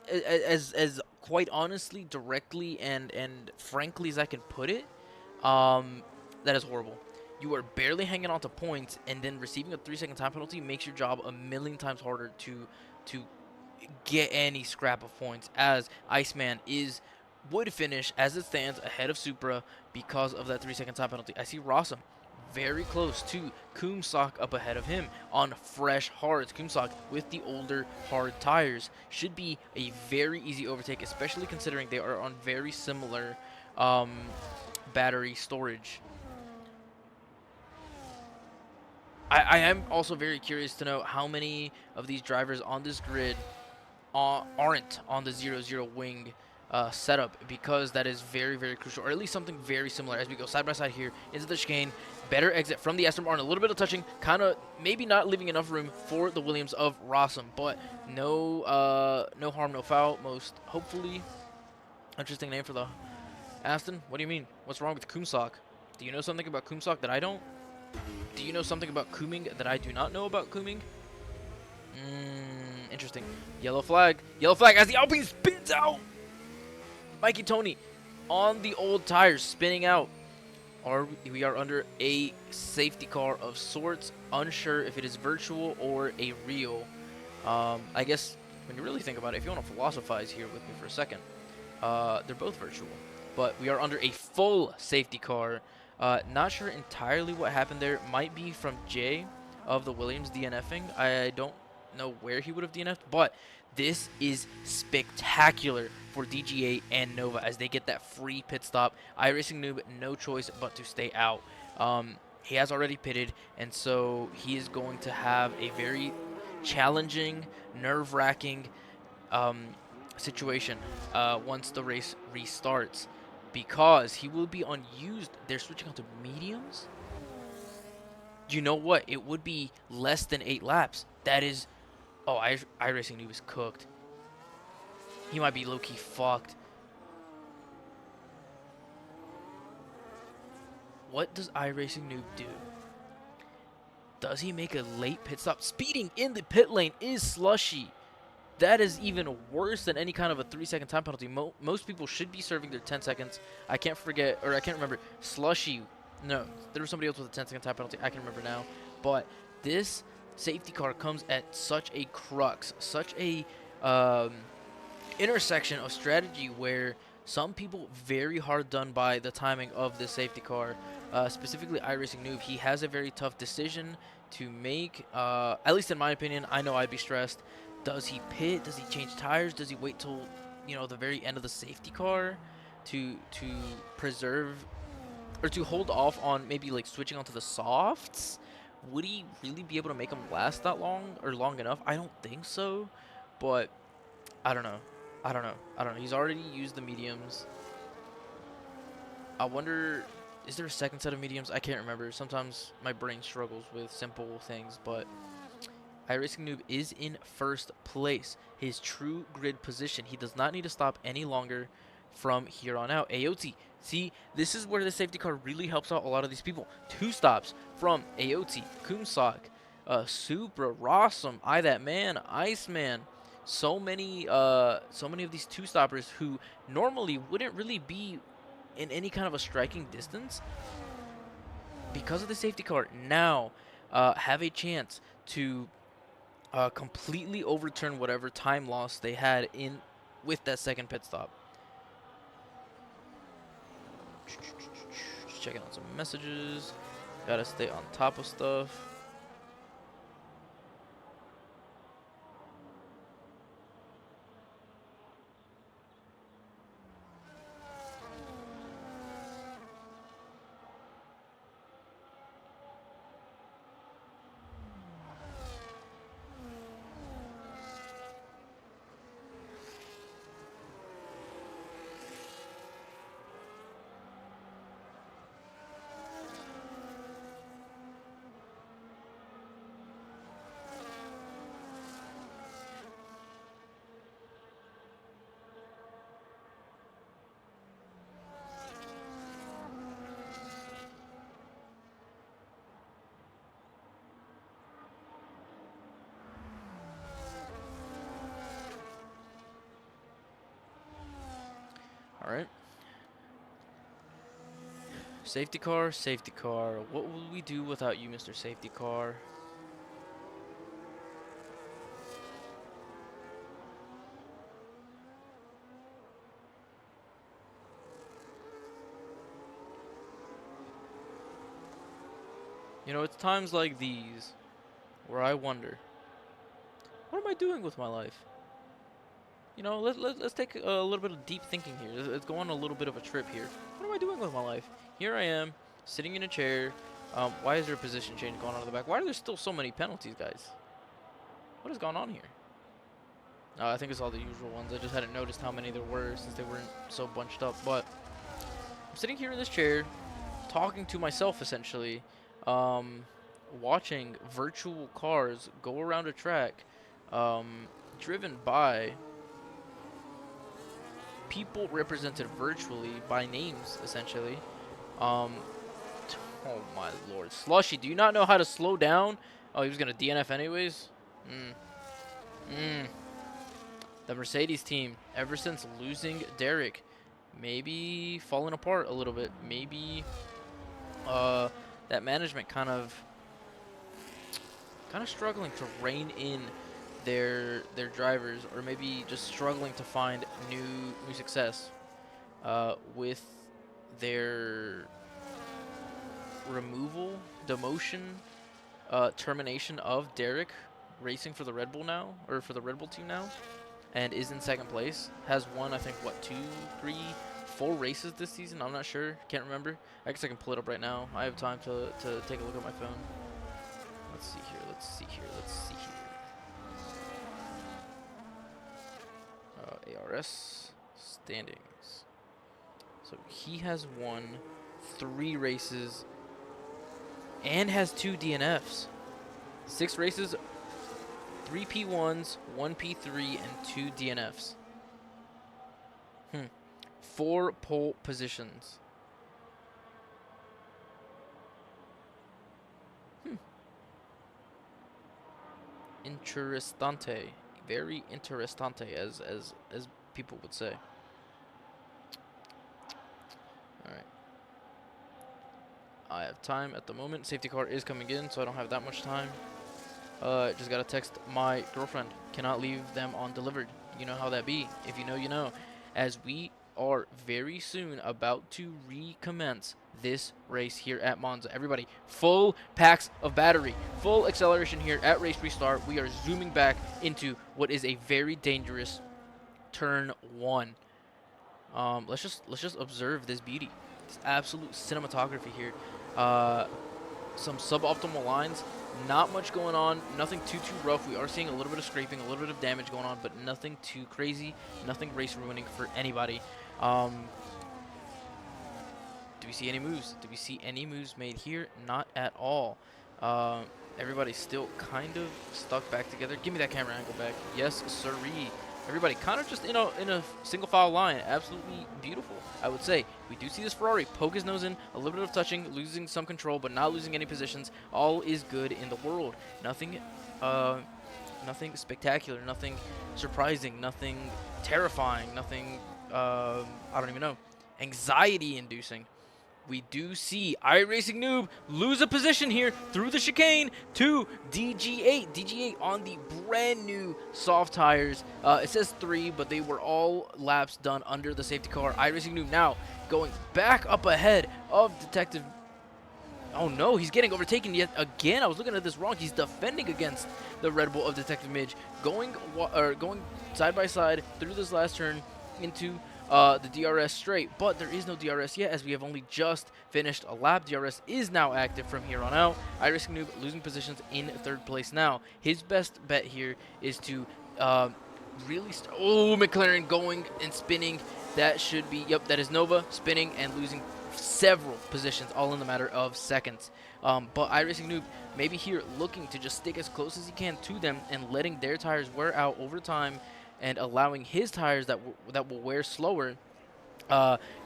As quite honestly, directly, and frankly as I can put it, that is horrible. You are barely hanging on to points, and then receiving a 3-second time penalty makes your job a million times harder to get any scrap of points, as Iceman would finish as it stands ahead of Supra because of that 3-second time penalty. I see Rossum very close to Kumsak up ahead of him on fresh hards. Kumsak with the older hard tires should be a very easy overtake, especially considering they are on very similar battery storage. I am also very curious to know how many of these drivers on this grid aren't on the 0-0 wing setup, because that is very crucial, or at least something very similar. As we go side by side here into the chicane, better exit from the Aston Martin, a little bit of touching, kind of maybe not leaving enough room for the Williams of Rossum, but no harm, no foul, most hopefully. Interesting name for the Aston. What do you mean? What's wrong with Kumsak? Do you know something about Kumsak that I don't? Do you know something about Kooming that I do not know about Kooming? Interesting. Yellow flag. Yellow flag as the Alpine spins out. Mikey Tony on the old tires spinning out. We are under a safety car of sorts. Unsure if it is virtual or a real. I guess when you really think about it, if you want to philosophize here with me for a second, they're both virtual. But we are under a full safety car. Not sure entirely what happened there. Might be from Jay of the Williams DNFing. I don't know where he would have DNF'd, but this is spectacular for DGA and Nova as they get that free pit stop. iRacing Noob, no choice but to stay out. He has already pitted, and so he is going to have a very challenging, nerve-wracking um, situation once the race restarts, because he will be unused. They're switching on to mediums. You know what? It would be less than 8 laps. That is... Oh, iRacing Noob is cooked. He might be low-key fucked. What does iRacing Noob do? Does he make a late pit stop? Speeding in the pit lane is Slushy. That is even worse than any kind of a 3-second time penalty. Most people should be serving their 10 seconds. I can't forget, or I can't remember. Slushy. No, there was somebody else with a 10-second time penalty. I can remember now. But this safety car comes at such a crux, such a intersection of strategy where some people very hard done by the timing of this safety car. Specifically iRacing Noob, he has a very tough decision to make. At least in my opinion, I know I'd be stressed. Does he pit? Does he change tires? Does he wait till, you know, the very end of the safety car to preserve or to hold off on maybe like switching onto the softs? Would he really be able to make them last that long or long enough? I don't think so, but I don't know. I don't know. He's already used the mediums. I wonder, is there a second set of mediums? I can't remember. Sometimes my brain struggles with simple things, but iRacing Noob is in first place. His true grid position. He does not need to stop any longer from here on out. AOT. See, this is where the safety car really helps out a lot of these people. 2 stops from AOT, Kumsak, Supra, Rossum, I That Man, Iceman. So many of these 2 stoppers who normally wouldn't really be in any kind of a striking distance, because of the safety car, now have a chance to completely overturn whatever time loss they had in with that second pit stop. Just checking out some messages. Gotta stay on top of stuff. All right. Safety car, safety car. What will we do without you, Mr. Safety Car? You know, it's times like these where I wonder, what am I doing with my life? You know, let's take a little bit of deep thinking here. Let's go on a little bit of a trip here. What am I doing with my life? Here I am, sitting in a chair. Why is there a position change going on in the back? Why are there still so many penalties, guys? What has gone on here? I think it's all the usual ones. I just hadn't noticed how many there were since they weren't so bunched up. But I'm sitting here in this chair, talking to myself essentially, watching virtual cars go around a track, driven by people represented virtually by names, essentially. Oh my lord. Slushy, do you not know how to slow down? Oh, he was going to DNF anyways? The Mercedes team, ever since losing Derek, maybe falling apart a little bit. Maybe that management kind of struggling to rein in their drivers, or maybe just struggling to find new success with their removal, demotion, termination of Derek racing for the Red Bull now, or for the Red Bull team now, and is in second place. Has won, I think, what, 2, 3, 4 races this season? I'm not sure. Can't remember. I guess I can pull it up right now. I have time to take a look at my phone. Let's see here. Let's see here. Let's see here. ARS standings. So he has won 3 races and has 2 DNFs. 6 races, 3 P1s, 1 P3, and 2 DNFs. 4 pole positions. Interessante. Very interessante, as people would say. Alright. I have time at the moment. Safety car is coming in, so I don't have that much time. Just gotta text my girlfriend. Cannot leave them undelivered. You know how that be. If you know, you know. As we are very soon about to recommence this race here at Monza. Everybody, full packs of battery, full acceleration here at race restart. We are zooming back into what is a very dangerous turn 1. Let's just observe this beauty. This absolute cinematography here. Some suboptimal lines. Not much going on. Nothing too rough. We are seeing a little bit of scraping, a little bit of damage going on, but nothing too crazy. Nothing race ruining for anybody. Do we see any moves? Do we see any moves made here? Not at all. Everybody's still kind of stuck back together. Give me that camera angle back. Yes, sirree. Everybody kind of just in a single file line. Absolutely beautiful, I would say. We do see this Ferrari poke his nose in, a little bit of touching, losing some control, but not losing any positions. All is good in the world. Nothing spectacular, nothing surprising, nothing terrifying, nothing, I don't even know, anxiety-inducing. We do see iRacing Noob lose a position here through the chicane to DG8. DG8 on the brand new soft tires. It says 3, but they were all laps done under the safety car. iRacing Noob now going back up ahead of Detective. Oh no, he's getting overtaken yet again. I was looking at this wrong. He's defending against the Red Bull of Detective Midge, going side by side through this last turn into the DRS straight, but there is no DRS yet as we have only just finished a lap. DRS is now active from here on out. iRacing Noob losing positions in 3rd place now. His best bet here is to really oh, McLaren going and spinning. That should be, yep, that is Nova spinning and losing several positions all in the matter of seconds. But iRacing Noob maybe here looking to just stick as close as he can to them and letting their tires wear out over time, and allowing his tires that will wear slower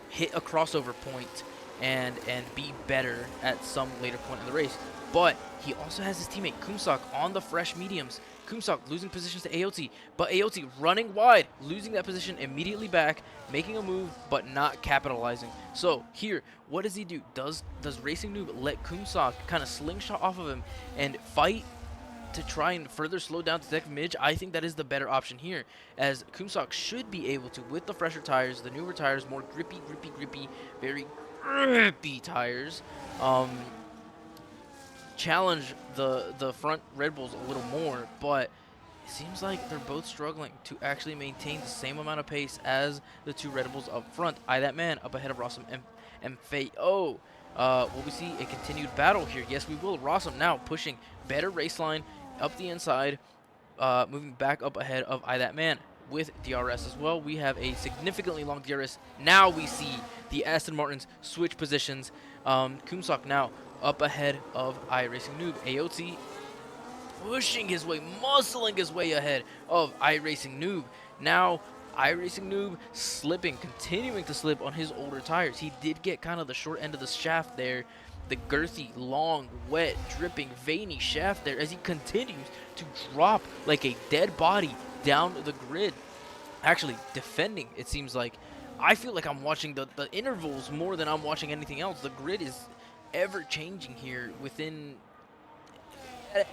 hit a crossover point and be better at some later point in the race. But he also has his teammate Kumsak on the fresh mediums. Kumsak losing positions to AOT, but AOT running wide, losing that position immediately back, making a move but not capitalizing. So here, what does he do? Does Racing Noob let Kumsak kind of slingshot off of him and fight to try and further slow down Detective Midge? I think that is the better option here, as Kumsak should be able to, with the fresher tires, the newer tires, more grippy, very grippy tires, challenge the front Red Bulls a little more. But it seems like they're both struggling to actually maintain the same amount of pace as the 2 Red Bulls up front. That man up ahead of Rossum and Faye. Oh, will we see a continued battle here? Yes, we will. Rossum now pushing better race line up the inside, moving back up ahead of That Man with DRS as well. We have a significantly long DRS. Now we see the Aston Martins switch positions. Kumsak now up ahead of iRacing Noob. AOT pushing his way, muscling his way ahead of iRacing Noob. Now iRacing Noob slipping, continuing to slip on his older tires. He did get kind of the short end of the shaft there. The girthy, long, wet, dripping, veiny shaft there as he continues to drop like a dead body down the grid. Actually, defending, it seems like. I feel like I'm watching the intervals more than I'm watching anything else. The grid is ever-changing here. Within...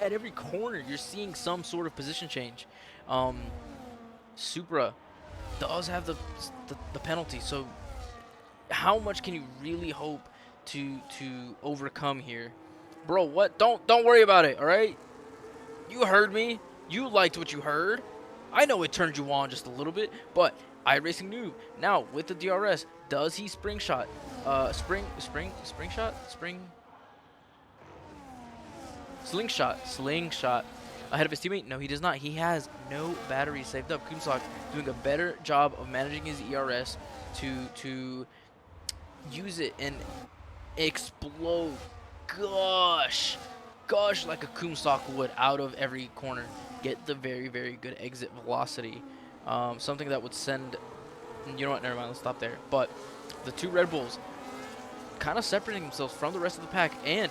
At every corner, you're seeing some sort of position change. Supra does have the penalty, so how much can you really hope to overcome here. Bro, what? Don't worry about it, all right? You heard me. You liked what you heard. I know it turned you on just a little bit, but iRacing Noob now with the DRS, does he spring shot? Spring shot? Slingshot ahead of his teammate? No, he does not. He has no battery saved up. Kumsock doing a better job of managing his ERS to use it and explode. Gosh, like a Kumsock would out of every corner. Get the very, very good exit velocity. Something that would send. You know what? Never mind. Let's stop there. But the two Red Bulls kind of separating themselves from the rest of the pack, and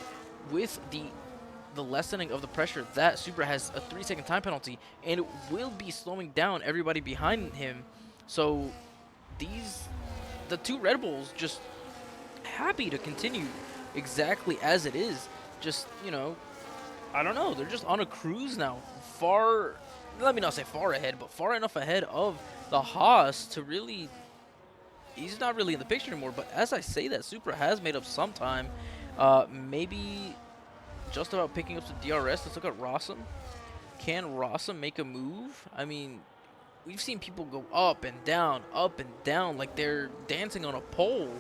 with the lessening of the pressure, that Supra has a 3-second time penalty, and it will be slowing down everybody behind him. So the two Red Bulls just happy to continue exactly as it is. Just, you know, I don't know. They're just on a cruise now. Let me not say far ahead, but far enough ahead of the Haas to really, he's not really in the picture anymore. But as I say that, Supra has made up some time. Maybe just about picking up some DRS. Let's look at Rossum. Can Rossum make a move? I mean, we've seen people go up and down, like they're dancing on a pole.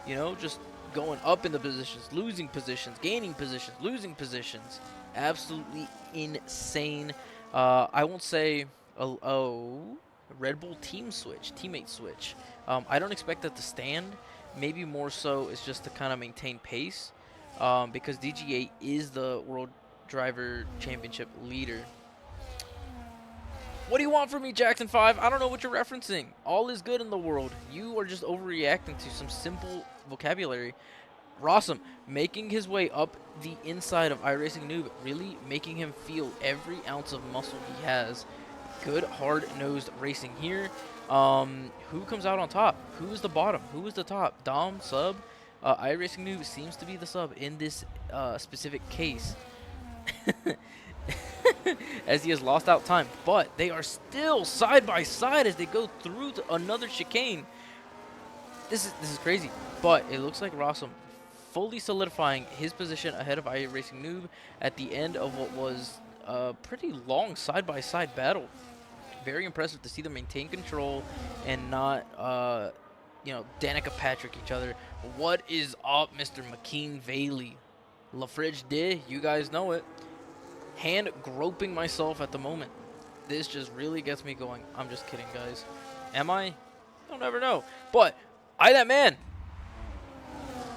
You know, just going up in the positions, losing positions, gaining positions, losing positions. Absolutely insane. I won't say, Red Bull teammate switch. I don't expect that to stand. Maybe more so it's just to kind of maintain pace. Because DG8 is the World Driver Championship leader. What do you want from me, Jackson 5? I don't know what you're referencing. All is good in the world. You are just overreacting to some simple vocabulary. Rossum making his way up the inside of iRacing Noob, really making him feel every ounce of muscle he has. Good hard-nosed racing here. Who comes out on top? Who is the bottom? Who is the top? Dom, sub? iRacing Noob seems to be the sub in this specific case. As he has lost out time, but they are still side by side as they go through to another chicane. This is crazy, but it looks like Rossum fully solidifying his position ahead of iRacing Noob at the end of what was a pretty long side by side battle. Very impressive to see them maintain control and not you know, Danica Patrick each other. What is up, Mr. McKean Bailey? LaFridge did, you guys know it. Hand groping myself at the moment. This just really gets me going. I'm just kidding, guys. Am I? Don't ever know. But that man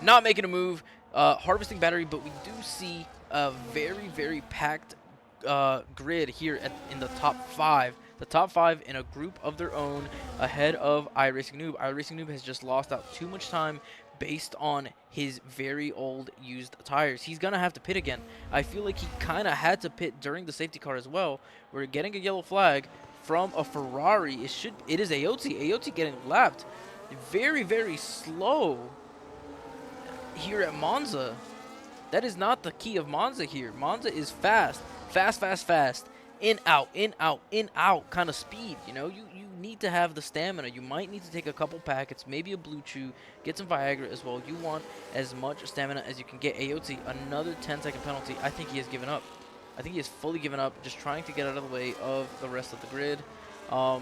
not making a move, harvesting battery, but we do see a very, very packed grid here in the top 5. The top 5 in a group of their own ahead of iRacing Noob. iRacing Noob has just lost out too much time based on his very old used tires. He's going to have to pit again. I feel like he kind of had to pit during the safety car as well. We're getting a yellow flag from a Ferrari. It is Ayotti. Ayotti getting lapped very, very slow here at Monza. That is not the key of Monza here. Monza is fast. Fast. In, out kind of speed. You know, you need to have the stamina. You might need to take a couple packets, maybe a Blue Chew, get some Viagra as well. You want as much stamina as you can get. Ayotti, another 10-second penalty. I think he has given up. I think he has fully given up, just trying to get out of the way of the rest of the grid. I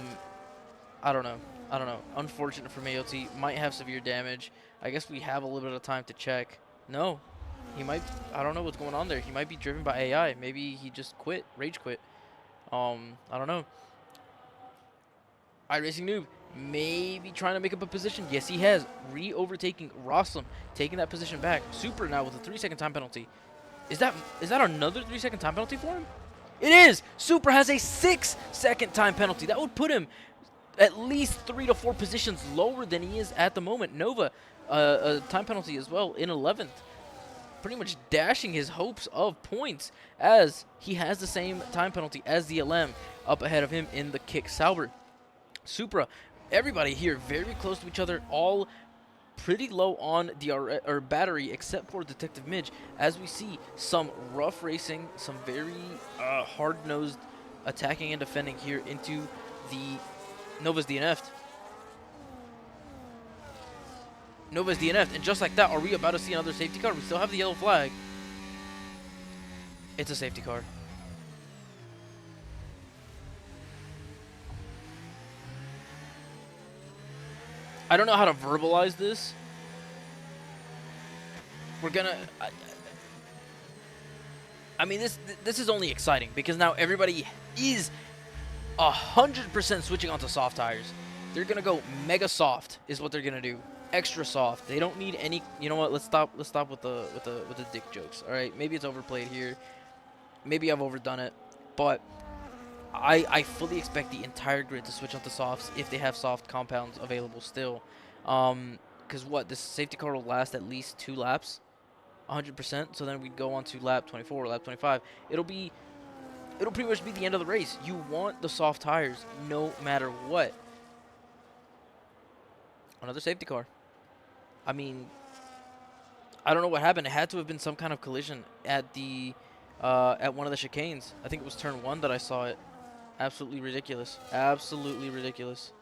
don't know. Unfortunate for Ayotti. Might have severe damage. I guess we have a little bit of time to check. No. He might, I don't know what's going on there. He might be driven by AI. Maybe he just quit, rage quit. I don't know. iRacing Noob maybe trying to make up a position. Yes, he has. Re-overtaking Rossum, taking that position back. Super now with a 3-second time penalty. Is that another 3-second time penalty for him? It is! Super has a 6-second time penalty. That would put him at least 3 to 4 positions lower than he is at the moment. Nova, a time penalty as well in 11th. Pretty much dashing his hopes of points as he has the same time penalty as the LM up ahead of him in the kick Sauber. Supra, everybody here very close to each other, all pretty low on the battery except for Detective Midge, as we see some rough racing, some very hard-nosed attacking and defending here into the Nova's DNF. Nova's DNF'd, and just like that, are we about to see another safety car? We still have the yellow flag. It's a safety car. I don't know how to verbalize this. We're gonna... I mean, this is only exciting because now everybody is 100% switching onto soft tires. They're gonna go mega soft, is what they're gonna do. Extra soft. They don't need any. You know what? Let's stop with the dick jokes. All right. Maybe it's overplayed here. Maybe I've overdone it, but I fully expect the entire grid to switch onto softs if they have soft compounds available still. Because what, this safety car will last at least 2 laps, 100%. So then we'd go on to lap 24, lap 25. It'll pretty much be the end of the race. You want the soft tires no matter what. Another safety car. I mean, I don't know what happened. It had to have been some kind of collision at the at one of the chicanes. I think it was turn 1 that I saw it. Absolutely ridiculous. Absolutely ridiculous.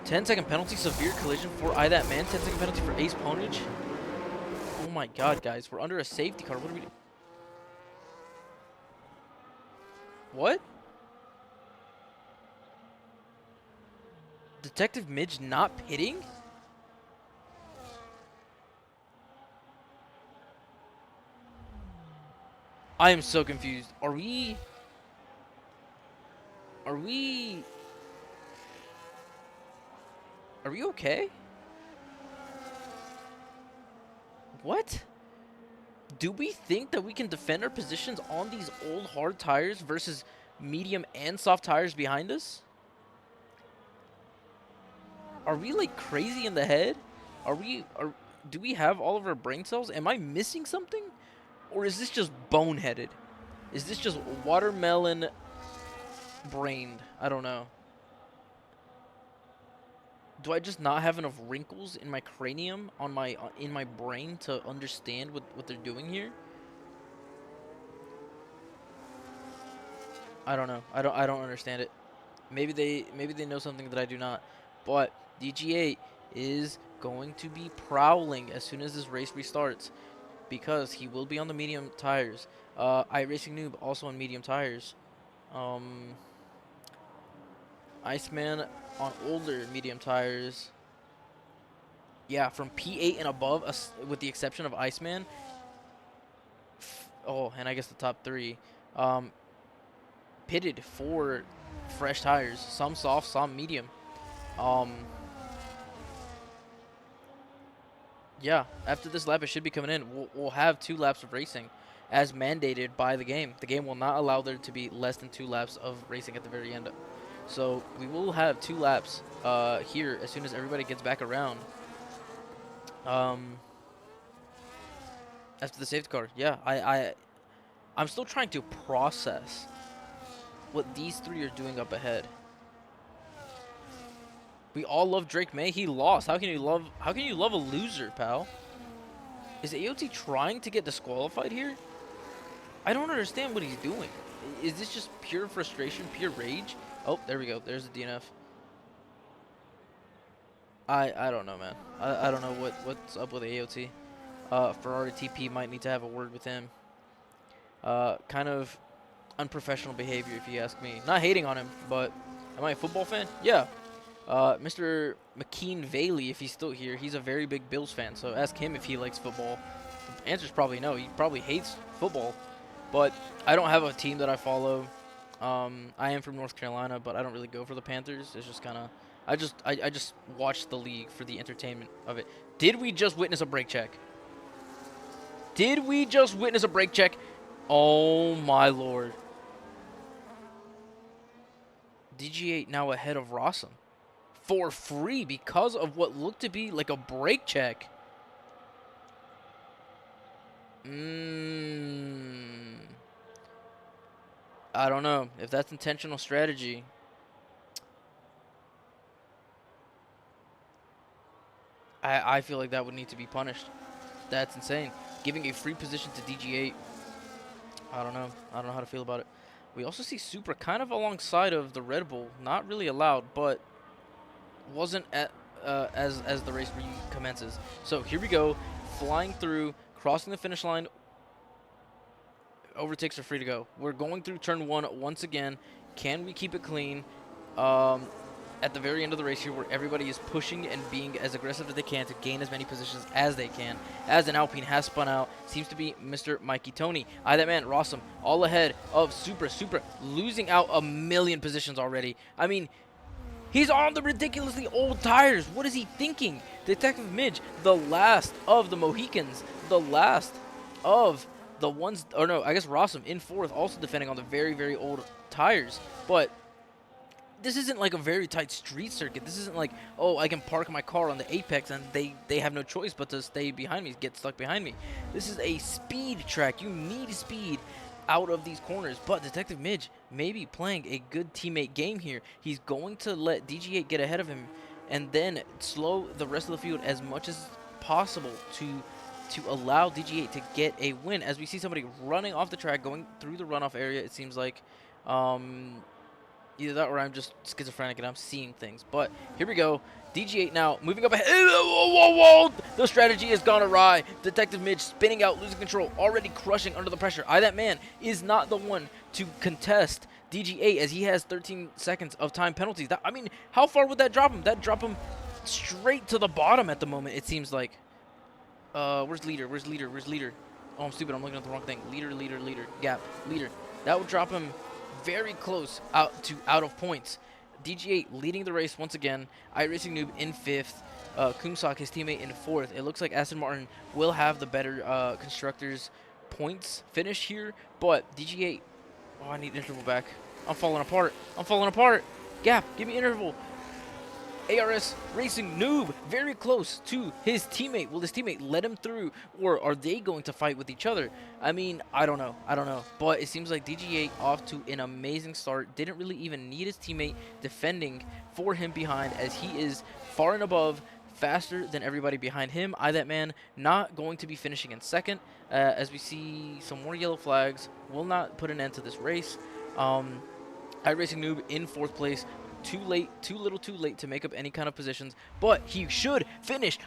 "10-second penalty, severe collision for I That Man. 10-second penalty for Ace Ponage." Oh my god, guys. We're under a safety car. What are we doing? What? Detective Midge not pitting? I am so confused. Are we okay? What? Do we think that we can defend our positions on these old hard tires versus medium and soft tires behind us? Are we like crazy in the head? Do we have all of our brain cells? Am I missing something? Or is this just boneheaded? Is this just watermelon brained? I don't know. Do I just not have enough wrinkles in my cranium in my brain to understand what they're doing here? I don't know. I don't understand it. Maybe they know something that I do not. But DG8 is going to be prowling as soon as this race restarts because he will be on the medium tires. iRacing Noob also on medium tires. Iceman on older medium tires. Yeah, from P8 and above, with the exception of Iceman. Oh, and I guess the top 3. Pitted for fresh tires. Some soft, some medium. Yeah, after this lap, it should be coming in. We'll have 2 laps of racing as mandated by the game. The game will not allow there to be less than 2 laps of racing at the very end. So we will have 2 laps here as soon as everybody gets back around. After the safety car, yeah, I'm still trying to process what these 3 are doing up ahead. We all love Drake May. He lost. How can you love a loser, pal? Is AOT trying to get disqualified here? I don't understand what he's doing. Is this just pure frustration, pure rage? Oh, there we go. There's the DNF. I don't know, man. I don't know what's up with AOT. Ferrari TP might need to have a word with him. Kind of unprofessional behavior, if you ask me. Not hating on him, but am I a football fan? Yeah. Mr. McKean Valey, if he's still here, he's a very big Bills fan, so ask him if he likes football. The answer's probably no. He probably hates football, but I don't have a team that I follow. I am from North Carolina, but I don't really go for the Panthers. It's just kind of, I just watch the league for the entertainment of it. Did we just witness a brake check? Did we just witness a brake check? Oh my lord. DG8 now ahead of Rossum. For free because of what looked to be like a brake check. I don't know if that's intentional strategy. I feel like that would need to be punished. That's insane. Giving a free position to DG8. I don't know. I don't know how to feel about it. We also see Supra kind of alongside of the Red Bull. Not really allowed, but wasn't at as the race recommences. So here we go. Flying through, crossing the finish line. Overtakes are free to go. We're going through turn 1 once again. Can we keep it clean? Um, at the very end of the race here, where everybody is pushing and being as aggressive as they can to gain as many positions as they can. As an Alpine has spun out, seems to be Mr. Mikey Tony. That man, Rossum, all ahead of Supra. Supra losing out a million positions already. I mean, he's on the ridiculously old tires. What is he thinking? Detective Midge, the last of the Mohicans, the last of the ones, or no, I guess Rossum in 4th, also defending on the very, very old tires. But this isn't like a very tight street circuit. This isn't like, oh, I can park my car on the apex and they have no choice but to stay behind me, get stuck behind me. This is a speed track. You need speed out of these corners. But Detective Midge may be playing a good teammate game here. He's going to let DG8 get ahead of him and then slow the rest of the field as much as possible to allow DG8 to get a win. As we see somebody running off the track, going through the runoff area, it seems like. Either that or I'm just schizophrenic and I'm seeing things. But here we go. DG8 now moving up ahead. Whoa. The strategy has gone awry. Detective Midge spinning out, losing control, already crushing under the pressure. That man is not the one to contest DG8 as he has 13 seconds of time penalties. I mean, how far would that drop him? That drop him straight to the bottom at the moment, it seems like. Where's leader? Where's leader? Where's leader? Oh, I'm stupid. I'm looking at the wrong thing. Leader. Gap. Leader. That would drop him very close out of points. DG8 leading the race once again. iRacing Noob in 5th. Kumsak, his teammate, in 4th. It looks like Aston Martin will have the better constructors points finish here, but DG8. Oh, I need interval back. I'm falling apart. Gap, give me interval. ARS Racing Noob very close to his teammate. Will his teammate let him through, or are they going to fight with each other? I mean, I don't know. But it seems like DG8 off to an amazing start. Didn't really even need his teammate defending for him behind, as he is far and above, faster than everybody behind him. That man not going to be finishing in 2nd, as we see some more yellow flags. Will not put an end to this race. iRacing Noob in 4th place. Too little too late to make up any kind of positions, but he should finish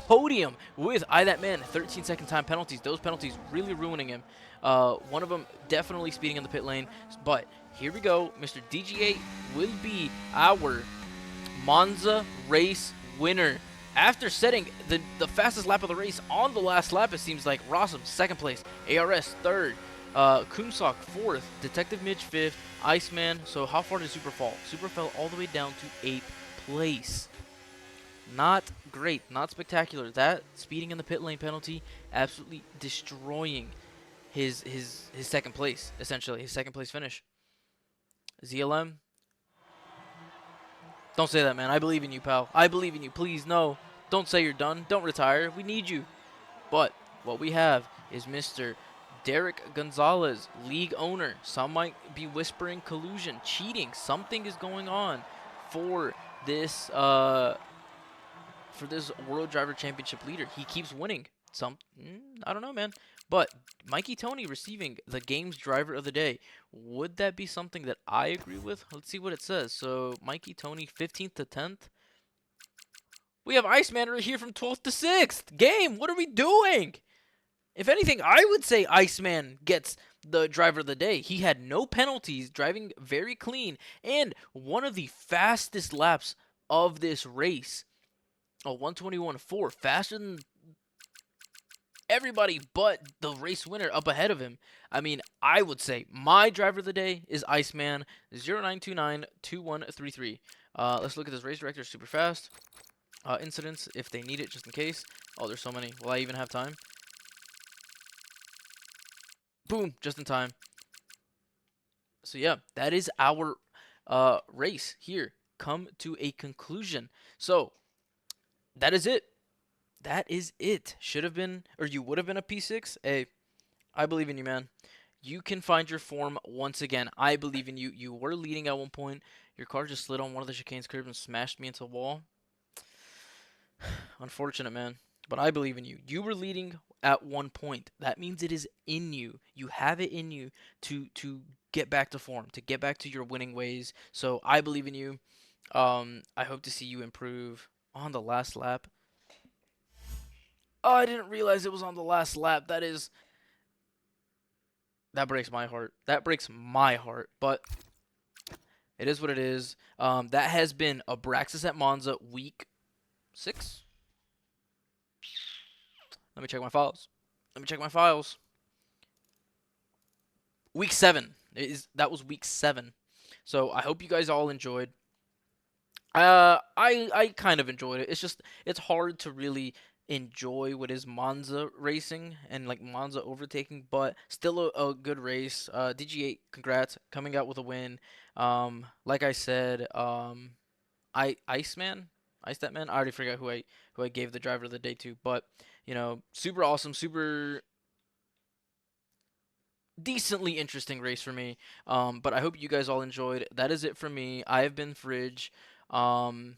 podium with that man 13-second time penalties. Those penalties really ruining him. One of them definitely speeding in the pit lane, but here we go. Mr. DG8 will be our Monza race winner. After setting the fastest lap of the race on the last lap, it seems like. Rossum 2nd place, ARS 3rd, Kumsak 4th, Detective Midge 5th, Iceman. So how far did Super fall? Super fell all the way down to 8th place. Not great, not spectacular. That speeding in the pit lane penalty absolutely destroying his 2nd place, essentially his 2nd place finish. ZLM, don't say that, man. I believe in you, pal. I believe in you. Please, no. Don't say you're done. Don't retire. We need you. But what we have is Mr. Derek Gonzalez, league owner. Some might be whispering collusion, cheating. Something is going on for this World Driver Championship leader. He keeps winning. I don't know, man. But Mikey Tony receiving the game's driver of the day. Would that be something that I agree with? Let's see what it says. So Mikey Tony 15th to 10th. We have Iceman right here from 12th to 6th. Game, what are we doing? If anything, I would say Iceman gets the driver of the day. He had no penalties, driving very clean, and one of the fastest laps of this race. 121.4, faster than everybody but the race winner up ahead of him. I mean, I would say my driver of the day is Iceman 09292133. Let's look at this race director super fast. Incidents, if they need it, just in case. Oh, there's so many. Will I even have time? Boom, just in time. So yeah, that is our race here come to a conclusion. So that is it. That is it. Should have been, or you would have been a P6. Hey, I believe in you, man. You can find your form once again. I believe in you. You were leading at one point. Your car just slid on one of the chicane's curbs and smashed me into a wall. Unfortunate, man. But I believe in you. You were leading at one point. That means it is in you. You have it in you to get back to form, to get back to your winning ways. So I believe in you. I hope to see you improve on the last lap. Oh, I didn't realize it was on the last lap. That breaks my heart. That breaks my heart. But it is what it is. That has been Abraxas at Monza week 6. Let me check my files. Let me check my files. Week 7. That was week 7. So I hope you guys all enjoyed. I kind of enjoyed it. It's just it's hard to really enjoy what is Monza racing and like Monza overtaking, but still a good race. DG8, congrats, coming out with a win. Like I said, Iceman, Ice that man. I already forgot who I gave the driver of the day to, but super awesome, super decently interesting race for me. But I hope you guys all enjoyed. That is it for me. I have been Fridge. Um,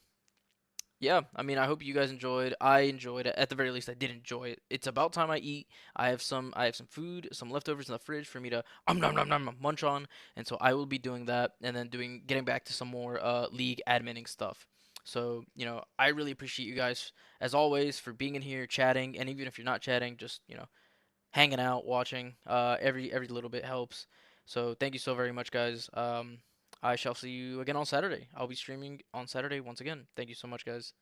yeah, I mean, I hope you guys enjoyed. I enjoyed it. At the very least, I did enjoy it. It's about time I eat. I have some food, some leftovers in the fridge for me to nom nom nom munch on, and so I will be doing that, and then getting back to some more league adminning stuff. So, I really appreciate you guys as always for being in here chatting, and even if you're not chatting, just hanging out, watching. Every little bit helps. So thank you so very much, guys. I shall see you again on Saturday. I'll be streaming on Saturday once again. Thank you so much, guys.